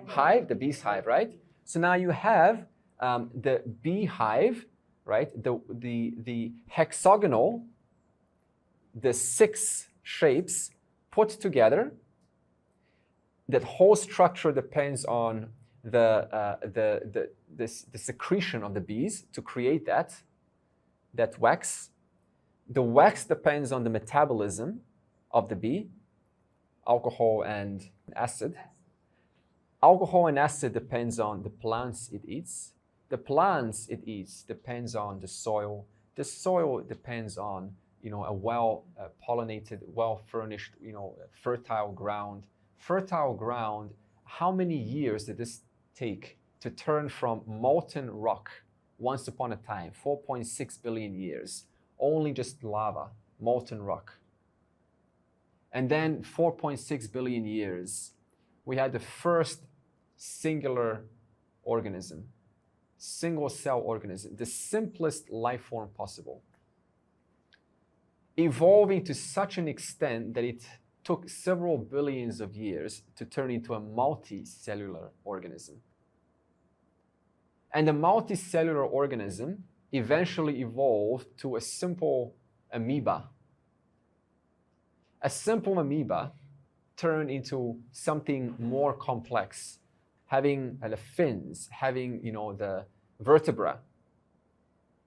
S1: hive, the bee's hive, right? So now you have the bee hive, right? The hexagonal, the 6 shapes put together. That whole structure depends on the secretion of the bees to create that wax. The wax depends on the metabolism of the bee, alcohol and acid. Alcohol and acid depends on the plants it eats. The plants it eats depends on the soil. The soil depends on a well pollinated, well furnished, fertile ground. Fertile ground. How many years did this take to turn from molten rock once upon a time? 4.6 billion years. Only just lava, molten rock. And then 4.6 billion years, we had the first singular organism, single cell organism, the simplest life form possible, evolving to such an extent that it took several billions of years to turn into a multicellular organism. And the multicellular organism eventually evolved to a simple amoeba. A simple amoeba turned into something more complex, having the fins, having the vertebra.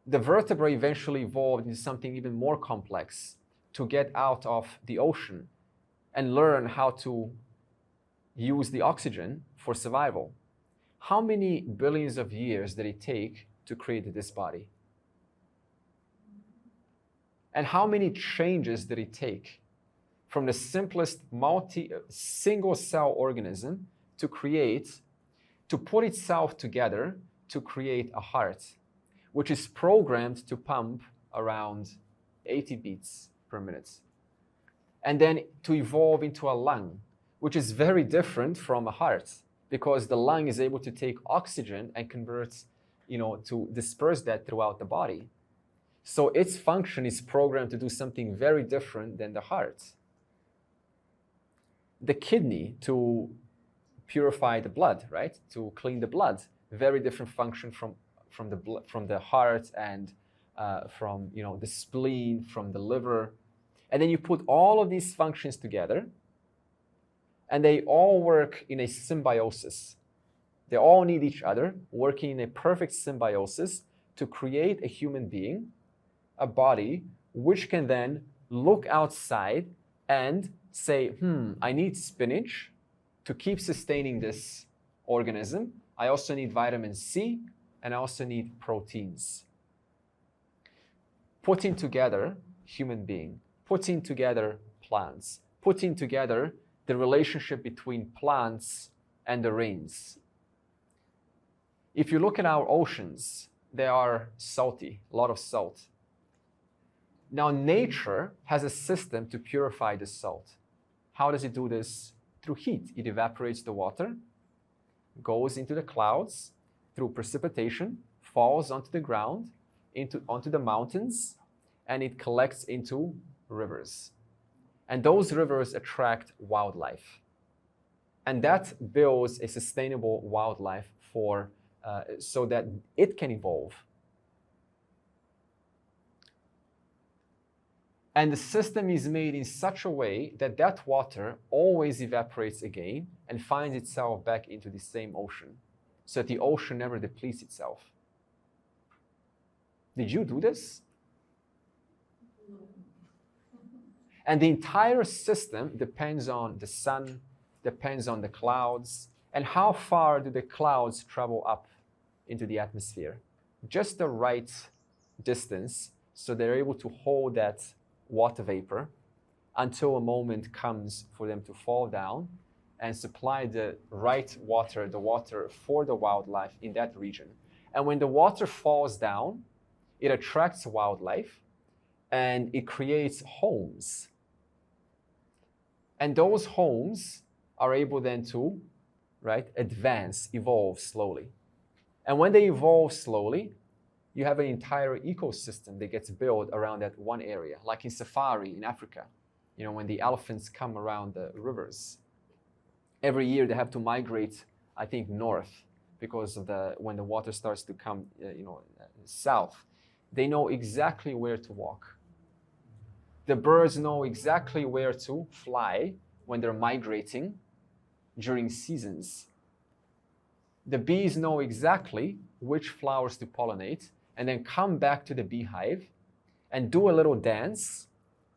S1: The vertebra eventually evolved into something even more complex to get out of the ocean and learn how to use the oxygen for survival. How many billions of years did it take to create this body? And how many changes did it take from the simplest single cell organism to put itself together to create a heart, which is programmed to pump around 80 beats per minute. And then to evolve into a lung, which is very different from a heart, because the lung is able to take oxygen and convert, to disperse that throughout the body. So its function is programmed to do something very different than the heart. The kidney to purify the blood, right? To clean the blood, very different function from the heart and from the spleen, from the liver. And then you put all of these functions together, and they all work in a symbiosis. They all need each other, working in a perfect symbiosis to create a human being, a body, which can then look outside and say, I need spinach to keep sustaining this organism, I also need vitamin C, and I also need proteins. Putting together human being, putting together plants, putting together the relationship between plants and the rains. If you look at our oceans, they are salty, a lot of salt. Now, nature has a system to purify the salt. How does it do this? Through heat. It evaporates the water, goes into the clouds, through precipitation, falls onto the ground, onto the mountains, and it collects into rivers. And those rivers attract wildlife. And that builds a sustainable wildlife so that it can evolve. And the system is made in such a way that that water always evaporates again and finds itself back into the same ocean, so that the ocean never depletes itself. Did you do this? And the entire system depends on the sun, depends on the clouds, and how far do the clouds travel up into the atmosphere? Just the right distance, so they're able to hold that water vapor until a moment comes for them to fall down and supply the right water, the water for the wildlife in that region. And when the water falls down, it attracts wildlife and it creates homes. And those homes are able then to, advance, evolve slowly. And when they evolve slowly, you have an entire ecosystem that gets built around that one area, like in safari in Africa. You know, when the elephants come around the rivers, every year they have to migrate, I think, north, because of when the water starts to come, south. They know exactly where to walk. The birds know exactly where to fly when they're migrating during seasons. The bees know exactly which flowers to pollinate and then come back to the beehive and do a little dance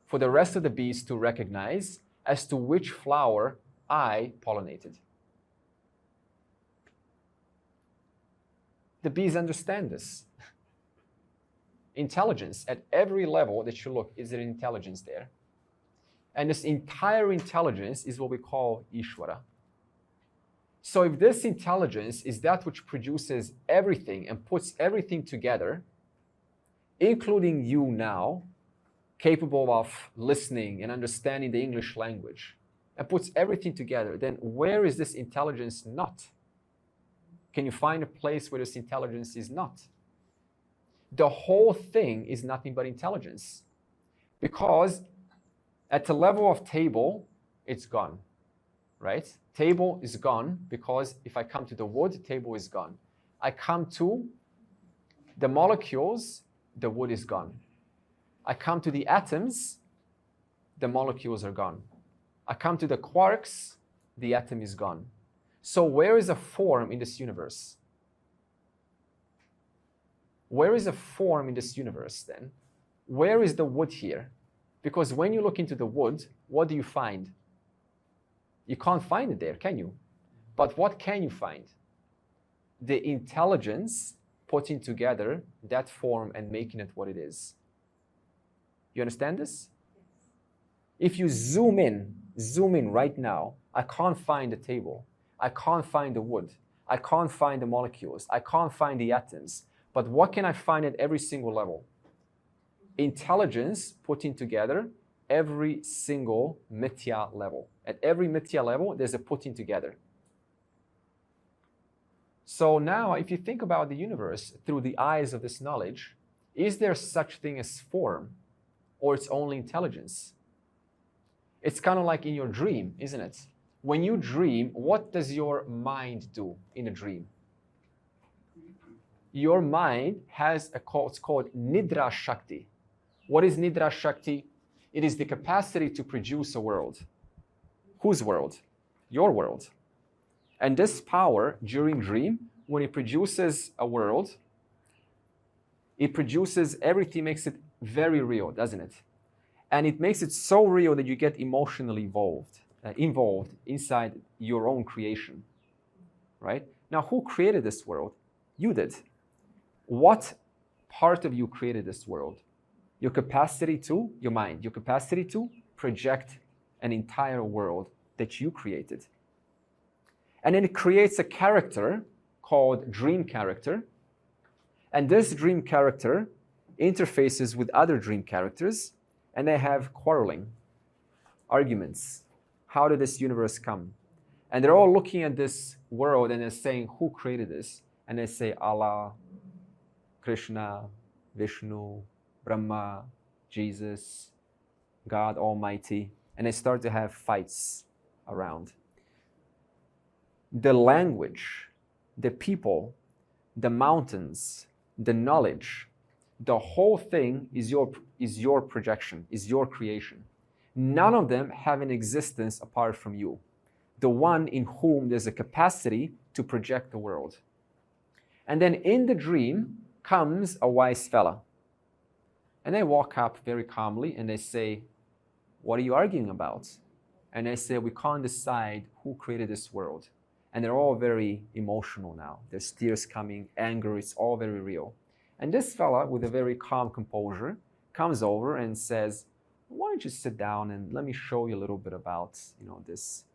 S1: for the rest of the bees to recognize as to which flower I pollinated. The bees understand this. Intelligence, at every level that you look, is there intelligence there? And this entire intelligence is what we call Ishvara. So if this intelligence is that which produces everything and puts everything together, including you now, capable of listening and understanding the English language, and puts everything together, then where is this intelligence not? Can you find a place where this intelligence is not? The whole thing is nothing but intelligence. Because at the level of table, it's gone, right? Table is gone because if I come to the wood, table is gone. I come to the molecules, the wood is gone. I come to the atoms, the molecules are gone. I come to the quarks, the atom is gone. So where is a form in this universe? Where is a form in this universe then? Where is the wood here? Because when you look into the wood, what do you find? You can't find it there, can you? But what can you find? The intelligence putting together that form and making it what it is. You understand this? If you zoom in right now, I can't find the table. I can't find the wood. I can't find the molecules. I can't find the atoms. But what can I find at every single level? Intelligence putting together every single mithya level. At every mithya level, there's a putting together. So now, if you think about the universe through the eyes of this knowledge, is there such thing as form, or it's only intelligence? It's kind of like in your dream, isn't it? When you dream, what does your mind do in a dream? Your mind has it's called Nidra Shakti. What is Nidra Shakti? It is the capacity to produce a world. Whose world? Your world. And this power during dream, when it produces a world, it produces everything, makes it very real, doesn't it? And it makes it so real that you get emotionally involved inside your own creation, right? Now, who created this world? You did. What part of you created this world? Your capacity to, your mind, your capacity to project an entire world that you created. And then it creates a character called dream character. And this dream character interfaces with other dream characters, and they have quarreling, arguments. How did this universe come? And they're all looking at this world and they're saying, who created this? And they say, Allah, Krishna, Vishnu, Brahma, Jesus, God Almighty. And they start to have fights around. The language, the people, the mountains, the knowledge, the whole thing is your projection, is your creation. None of them have an existence apart from you, the one in whom there's a capacity to project the world. And then in the dream comes a wise fella. And they walk up very calmly and they say, what are you arguing about? And they say, we can't decide who created this world. And they're all very emotional now. There's tears coming, anger, it's all very real. And this fella, with a very calm composure, comes over and says, why don't you sit down and let me show you a little bit about, this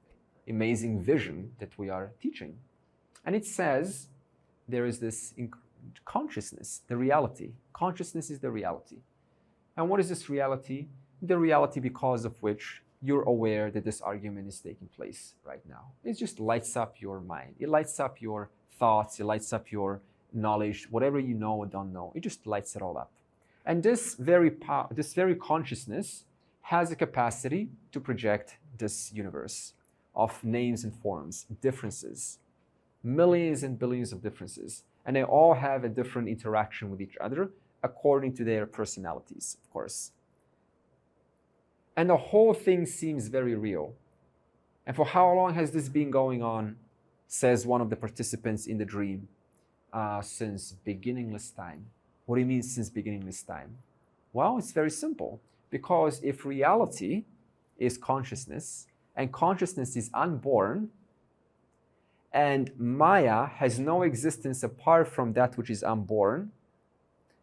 S1: amazing vision that we are teaching. And it says there is this consciousness, the reality. Consciousness is the reality. And what is this reality? The reality because of which you're aware that this argument is taking place right now. It just lights up your mind. It lights up your thoughts. It lights up your knowledge, whatever you know or don't know. It just lights it all up. And this very consciousness has a capacity to project this universe of names and forms, differences, millions and billions of differences. And they all have a different interaction with each other according to their personalities, of course. And the whole thing seems very real. And for how long has this been going on, says one of the participants in the dream? Since beginningless time. What do you mean since beginningless time? Well, it's very simple. Because if reality is consciousness, and consciousness is unborn, and Maya has no existence apart from that which is unborn,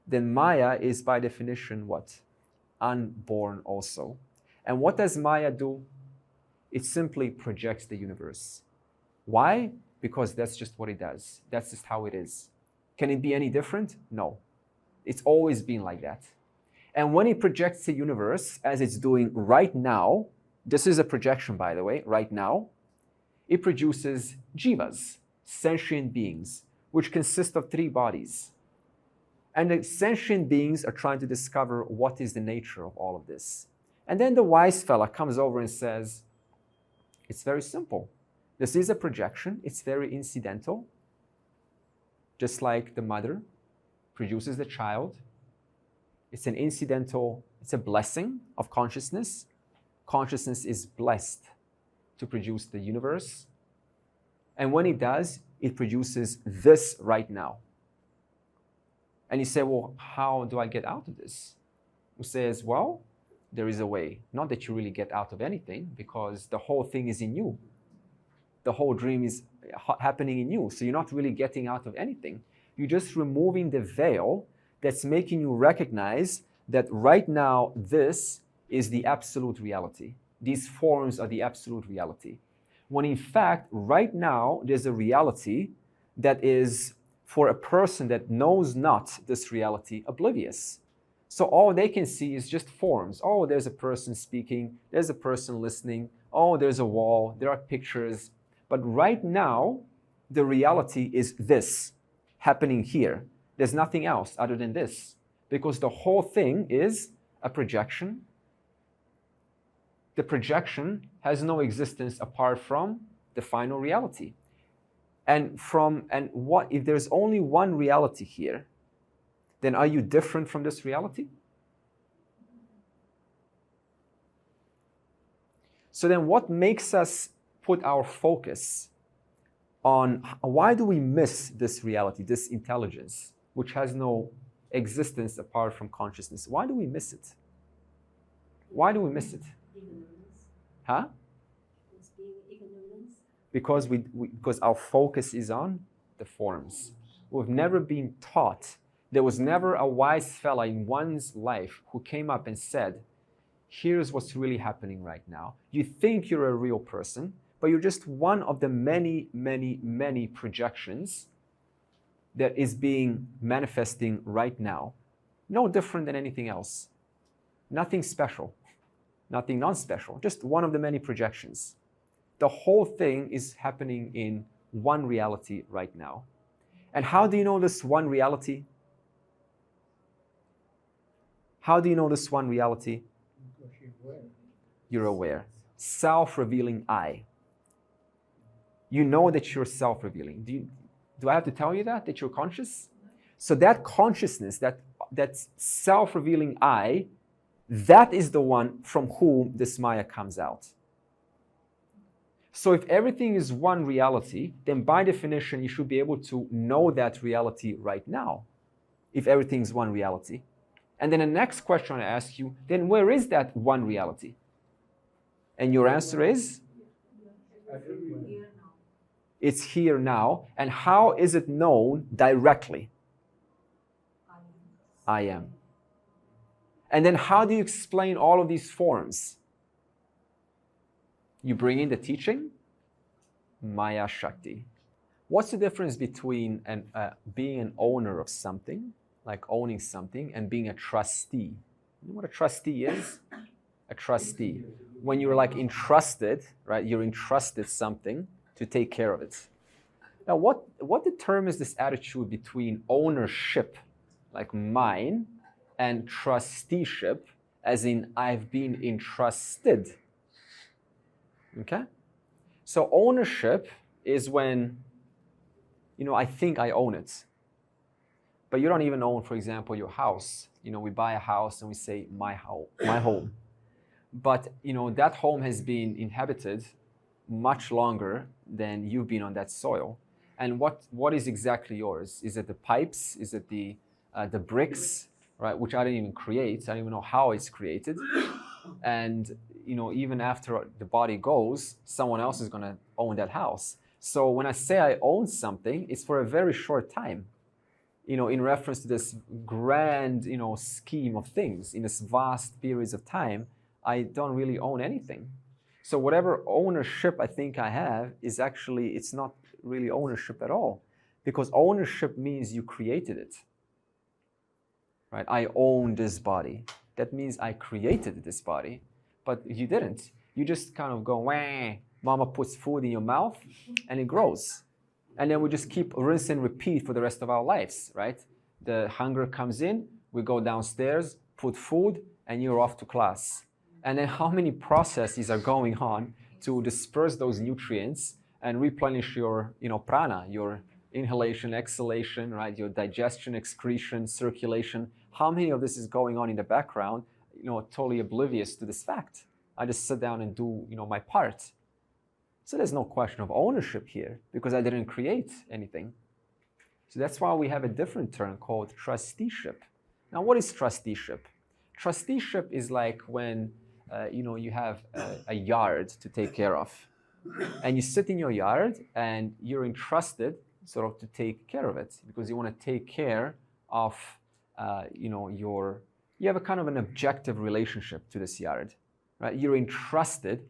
S1: then Maya is by definition what? Unborn also. And what does Maya do? It simply projects the universe. Why? Because that's just what it does. That's just how it is. Can it be any different? No. It's always been like that. And when it projects the universe, as it's doing right now, this is a projection, by the way, right now, it produces jivas, sentient beings, which consist of 3 bodies. And the sentient beings are trying to discover what is the nature of all of this. And then the wise fella comes over and says, it's very simple. This is a projection. It's very incidental. Just like the mother produces the child. It's an incidental, it's a blessing of consciousness. Consciousness is blessed to produce the universe. And when it does, it produces this right now. And you say, well, how do I get out of this? Who says, well, there is a way. Not that you really get out of anything, because the whole thing is in you. The whole dream is happening in you. So you're not really getting out of anything. You're just removing the veil that's making you recognize that right now this is the absolute reality. These forms are the absolute reality. When in fact, right now, there's a reality that is, for a person that knows not this reality, oblivious. So all they can see is just forms. Oh, there's a person speaking. There's a person listening. Oh, there's a wall. There are pictures. But right now, the reality is this happening here. There's nothing else other than this, because the whole thing is a projection. The projection has no existence apart from the final reality. And what if there's only one reality here, then are you different from this reality? So then what makes us put our focus on, why do we miss this reality, this intelligence, which has no existence apart from consciousness? Why do we miss it? Why do we miss it?
S4: Ignorance.
S1: Huh?
S4: It's being ignorance.
S1: Because because our focus is on the forms. We've never been taught. There was never a wise fella in one's life who came up and said, here's what's really happening right now. You think you're a real person, but you're just one of the many, many, many projections that is being manifesting right now. No different than anything else. Nothing special, nothing non-special, just one of the many projections. The whole thing is happening in one reality right now. And how do you know this one reality? How do you know this one reality? You're aware. Self-revealing I. You know that you're self-revealing. Do I have to tell you that you're conscious? So that consciousness, that self-revealing I, that is the one from whom this Maya comes out. So if everything is one reality, then by definition, you should be able to know that reality right now, if everything is one reality. And then the next question I ask you, then where is that one reality? And your answer is? It's here now. And how is it known directly? I am. And then how do you explain all of these forms? You bring in the teaching, Maya Shakti. What's the difference between being an owner of something, like owning something, and being a trustee? You know what a trustee is? A trustee. When you're like entrusted, right? You're entrusted something to take care of it. Now, what determines this attitude between ownership, like mine, and trusteeship, as in I've been entrusted? Okay? So ownership is when, I think I own it. But you don't even own, for example, your house. We buy a house and we say, my home. But, that home has been inhabited much longer than you've been on that soil. And what is exactly yours? Is it the pipes? Is it the bricks, right? Which I didn't even create. I don't even know how it's created. And, even after the body goes, someone else is going to own that house. So when I say I own something, it's for a very short time, in reference to this grand, scheme of things. In this vast periods of time, I don't really own anything. So whatever ownership I think I have is actually, it's not really ownership at all. Because ownership means you created it. Right? I own this body. That means I created this body. But you didn't. You just kind of go, wah, mama puts food in your mouth and it grows. And then we just keep rinse and repeat for the rest of our lives, right? The hunger comes in, we go downstairs, put food, and you're off to class. And then how many processes are going on to disperse those nutrients and replenish your, prana, your inhalation, exhalation, right? Your digestion, excretion, circulation. How many of this is going on in the background, totally oblivious to this fact? I just sit down and do, my part. So there's no question of ownership here because I didn't create anything. So that's why we have a different term called trusteeship. Now, what is trusteeship? Trusteeship is like when, you have a yard to take care of. And you sit in your yard and you're entrusted sort of to take care of it because you want to take care of, you have a kind of an objective relationship to this yard, right? You're entrusted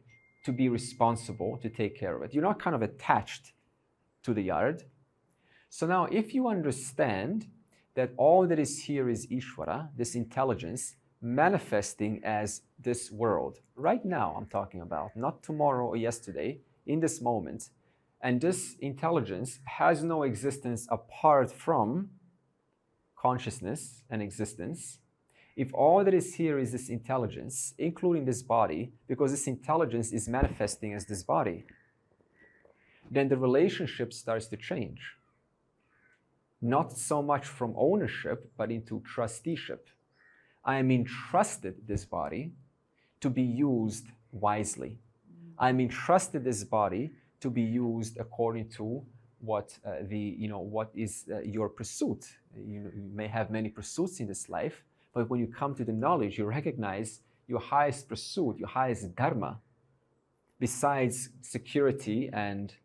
S1: to be responsible to take care of it. You're not kind of attached to the yard. So now if you understand that all that is here is Ishvara, this intelligence, manifesting as this world. Right now I'm talking about, not tomorrow or yesterday, in this moment. And this intelligence has no existence apart from consciousness and existence. If all that is here is this intelligence, including this body, because this intelligence is manifesting as this body, then the relationship starts to change. Not so much from ownership, but into trusteeship. I am entrusted this body to be used wisely. I am entrusted this body to be used according to what what is your pursuit. You may have many pursuits in this life, but when you come to the knowledge, you recognize your highest pursuit, your highest dharma, besides security and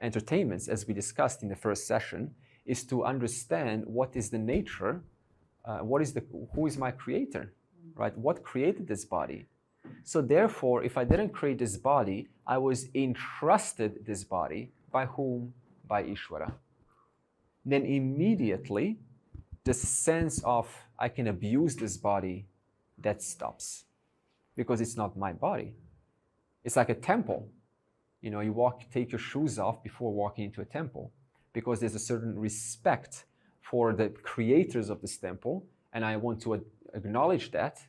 S1: entertainments, as we discussed in the first session, is to understand what is the nature, who is my creator, right? What created this body? So therefore, if I didn't create this body, I was entrusted this body. By whom? By Ishvara. Then immediately, the sense of I can abuse this body, that stops. Because it's not my body. It's like a temple. You know, you take your shoes off before walking into a temple. Because there's a certain respect for the creators of this temple, and I want to acknowledge that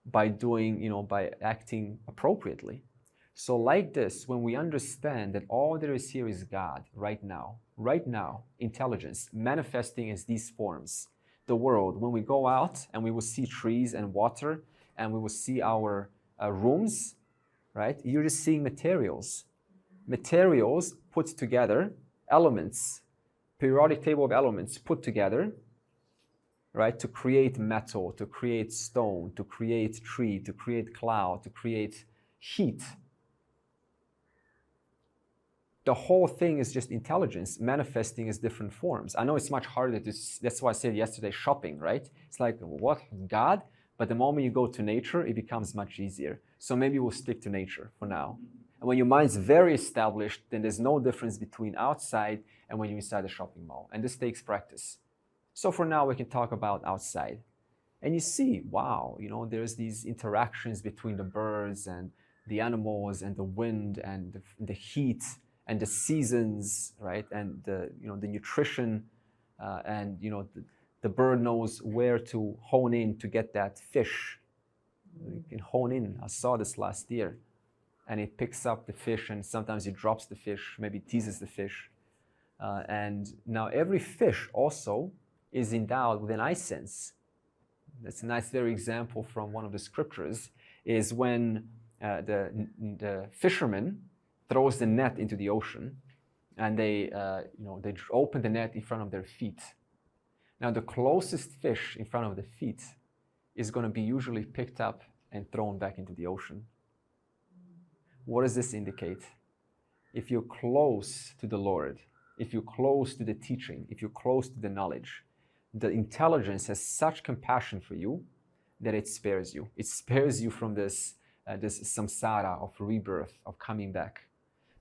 S1: by by acting appropriately. So like this, when we understand that all there is here is God right now, intelligence, manifesting as these forms, the world, when we go out and we will see trees and water and we will see our rooms, right? You're just seeing materials put together, elements, periodic table of elements put together, right? To create metal, to create stone, to create tree, to create cloud, to create heat. The whole thing is just intelligence manifesting as different forms. I know it's much harder to, that's why I said yesterday, shopping, right? It's like, what, God? But the moment you go to nature, it becomes much easier. So maybe we'll stick to nature for now. And when your mind's very established, then there's no difference between outside and when you're inside the shopping mall. And this takes practice. So for now, we can talk about outside. And you see, wow, there's these interactions between the birds and the animals and the wind and the heat and the seasons, right? And the nutrition, and the bird knows where to hone in to get that fish. You can hone in. I saw this last year, and it picks up the fish, and sometimes it drops the fish, maybe teases the fish. And now every fish also is endowed with an eye sense. That's a nice, very example from one of the scriptures. Is when the fisherman throws the net into the ocean, and they open the net in front of their feet. Now, the closest fish in front of the feet is going to be usually picked up and thrown back into the ocean. What does this indicate? If you're close to the Lord, if you're close to the teaching, if you're close to the knowledge, the intelligence has such compassion for you that it spares you. It spares you from this samsara of rebirth, of coming back.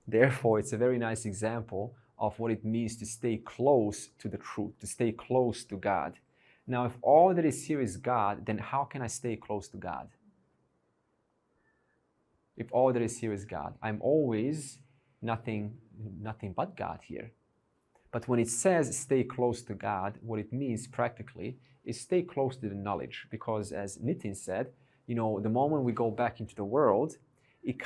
S1: Therefore, it's a very nice example of what it means to stay close to the truth, to stay close to God. Now, if all that is here is God, then how can I stay close to God? If all that is here is God, I'm always nothing but God here. But when it says stay close to God, what it means practically is stay close to the knowledge. Because as Nitin said, the moment we go back into the world, it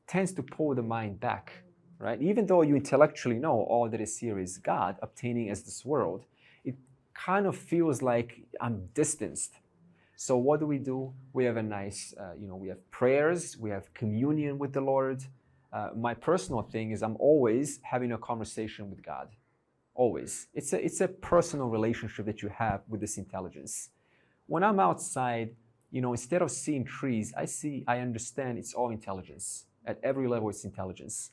S1: tends to pull the mind back, right? Even though you intellectually know all that is here is God, obtaining as this world, it kind of feels like I'm distanced. So what do? We have a nice, we have prayers, we have communion with the Lord. My personal thing is I'm always having a conversation with God. Always. It's a personal relationship that you have with this intelligence. When I'm outside, instead of seeing trees, I understand it's all intelligence. At every level, it's intelligence.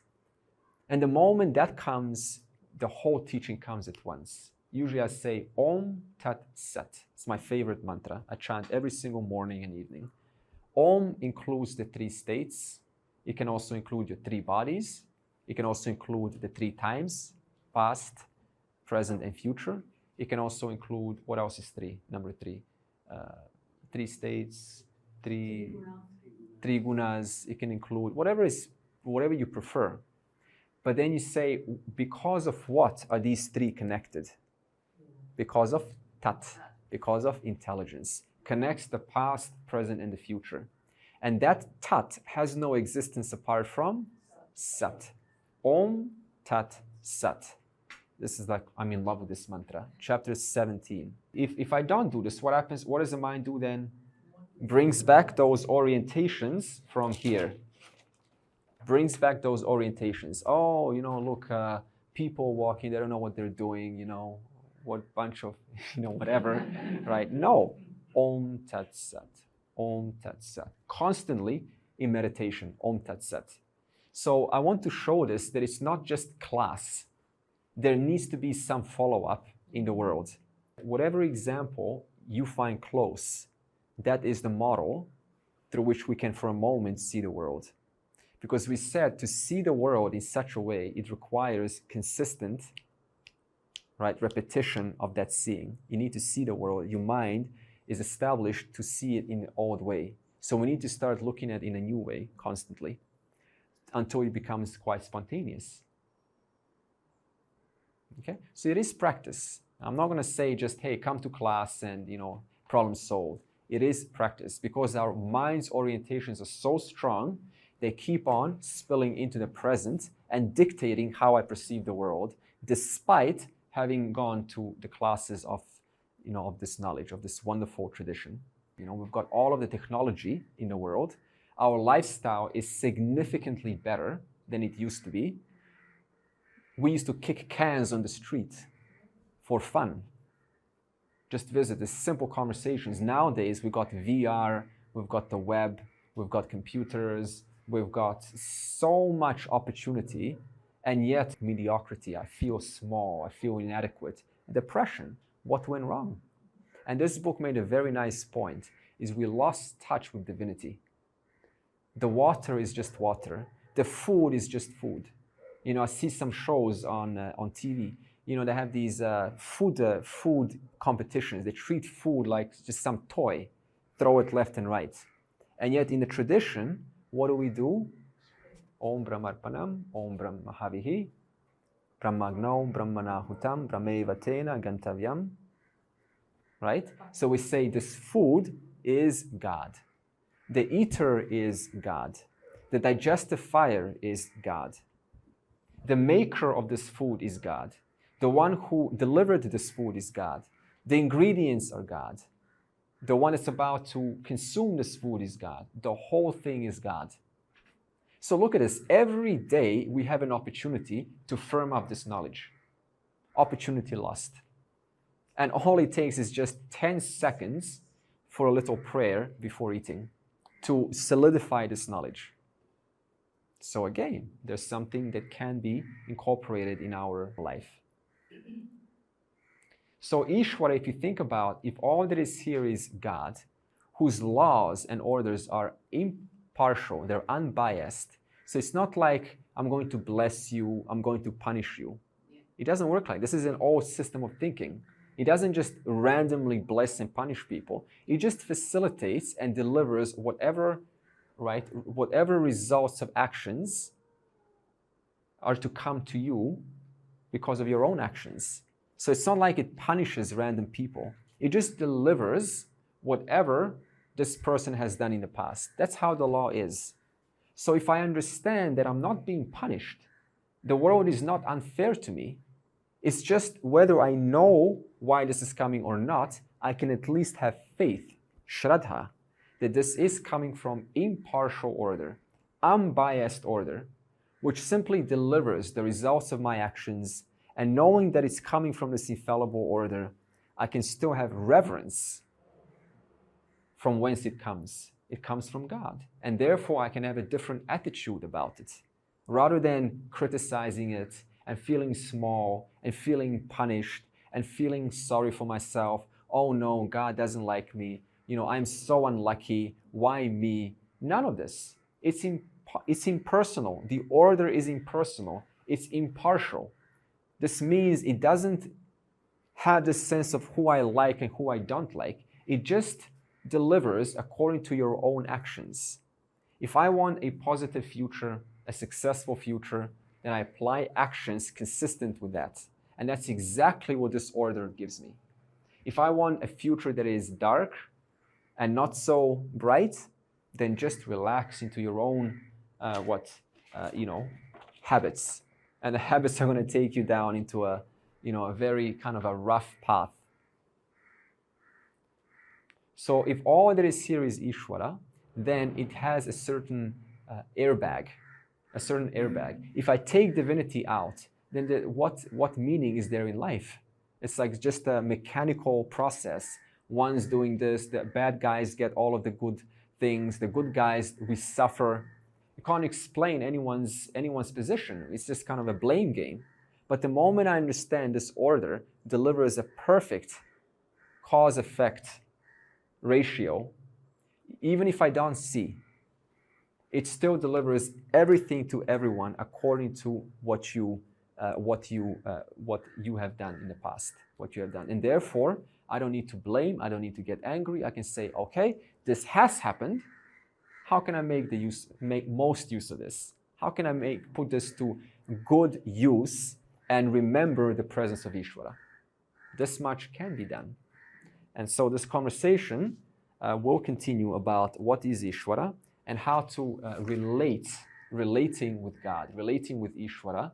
S1: And the moment that comes, the whole teaching comes at once. Usually I say Om Tat Sat. It's my favorite mantra. I chant every single morning and evening. Om includes the three states. It can also include your three bodies. It can also include the three times, past, present, and future. It can also include, what else is three? Number three. Three states, three gunas. It can include whatever you prefer. But then you say, because of what are these three connected? Because of tat, because of intelligence. Connects the past, present, and the future. And that tat has no existence apart from sat. Om Tat Sat. This is like, I'm in love with this mantra. Chapter 17. If I don't do this, what happens? What does the mind do then? Brings back those orientations from here. Brings back those orientations. Oh, look, people walking, they don't know what they're doing, what bunch of, whatever, right? No. Om Tat Sat. Om Tat Sat. Constantly in meditation, Om Tat Sat. So I want to show this, that it's not just class. There needs to be some follow-up in the world. Whatever example you find close, that is the model through which we can for a moment see the world. Because we said to see the world in such a way, it requires consistent, right, repetition of that seeing. You need to see the world. Your mind is established to see it in an old way. So we need to start looking at it in a new way constantly until it becomes quite spontaneous. Okay? So it is practice. I'm not going to say just, hey, come to class and, problem solved. It is practice because our mind's orientations are so strong, they keep on spilling into the present and dictating how I perceive the world, despite having gone to the classes of this knowledge, of this wonderful tradition. We've got all of the technology in the world. Our lifestyle is significantly better than it used to be. We used to kick cans on the street for fun. Just visit the simple conversations. Nowadays, we've got VR, we've got the web, we've got computers, we've got so much opportunity, and yet mediocrity. I feel small, I feel inadequate. Depression, what went wrong? And this book made a very nice point, is we lost touch with divinity. The water is just water. The food is just food. I see some shows on TV. They have these food competitions. They treat food like just some toy, throw it left and right. And yet in the tradition, what do? Om Brahmarpanam, Om Brahmahavihi, Brahmagno, Brahmanahutam, Brahmevatena, Gantavyam. Right? So we say this food is God. The eater is God. The digestive fire is God. The maker of this food is God. The one who delivered this food is God. The ingredients are God. The one that's about to consume this food is God. The whole thing is God. So look at this. Every day we have an opportunity to firm up this knowledge. Opportunity lost. And all it takes is just 10 seconds for a little prayer before eating to solidify this knowledge. So again, there's something that can be incorporated in our life. So Ishvara, if you think about, if all that is here is God, whose laws and orders are impartial, they're unbiased, so it's not like I'm going to bless you, I'm going to punish you. It doesn't work like this. This is an old system of thinking. It doesn't just randomly bless and punish people. It just facilitates and delivers whatever results of actions are to come to you because of your own actions. So it's not like it punishes random people. It just delivers whatever this person has done in the past. That's how the law is. So if I understand that I'm not being punished, the world is not unfair to me, it's just whether I know why this is coming or not, I can at least have faith, shraddha, that this is coming from impartial order, unbiased order, which simply delivers the results of my actions. And knowing that it's coming from this infallible order, I can still have reverence from whence it comes. It comes from God. And therefore, I can have a different attitude about it. Rather than criticizing it and feeling small and feeling punished and feeling sorry for myself. Oh no, God doesn't like me. I'm so unlucky. Why me? None of this. It's impersonal. The order is impersonal. It's impartial. This means it doesn't have the sense of who I like and who I don't like. It just delivers according to your own actions. If I want a positive future, a successful future, then I apply actions consistent with that. And that's exactly what this order gives me. If I want a future that is dark and not so bright, then just relax into your own habits. And the habits are going to take you down into a very kind of a rough path. So if all that is here is Ishvara, then it has a certain airbag. If I take divinity out, then what meaning is there in life? It's like just a mechanical process. One's doing this, the bad guys get all of the good things, the good guys, we suffer. You can't explain anyone's position. It's just kind of a blame game. But the moment I understand this order delivers a perfect cause-effect ratio, even if I don't see, it still delivers everything to everyone according to what you have done in the past, what you have done. And therefore, I don't need to blame, I don't need to get angry. I can say, okay, this has happened. How can I make most use of this? How can I put this to good use and remember the presence of Ishvara? This much can be done. And so this conversation will continue about what is Ishvara and how to relating with God, relating with Ishvara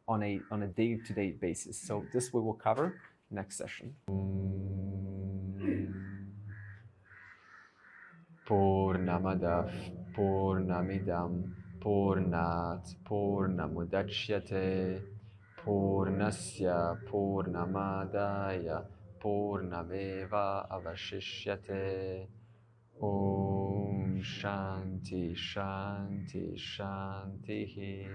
S1: on a day-to-day basis. So this we will cover next session. Purnamadav Purnamidam Purnat Purnamudachyate Purnasya Purnamadaya Purnameva Avashishyate. Om Shanti Shanti Shanti.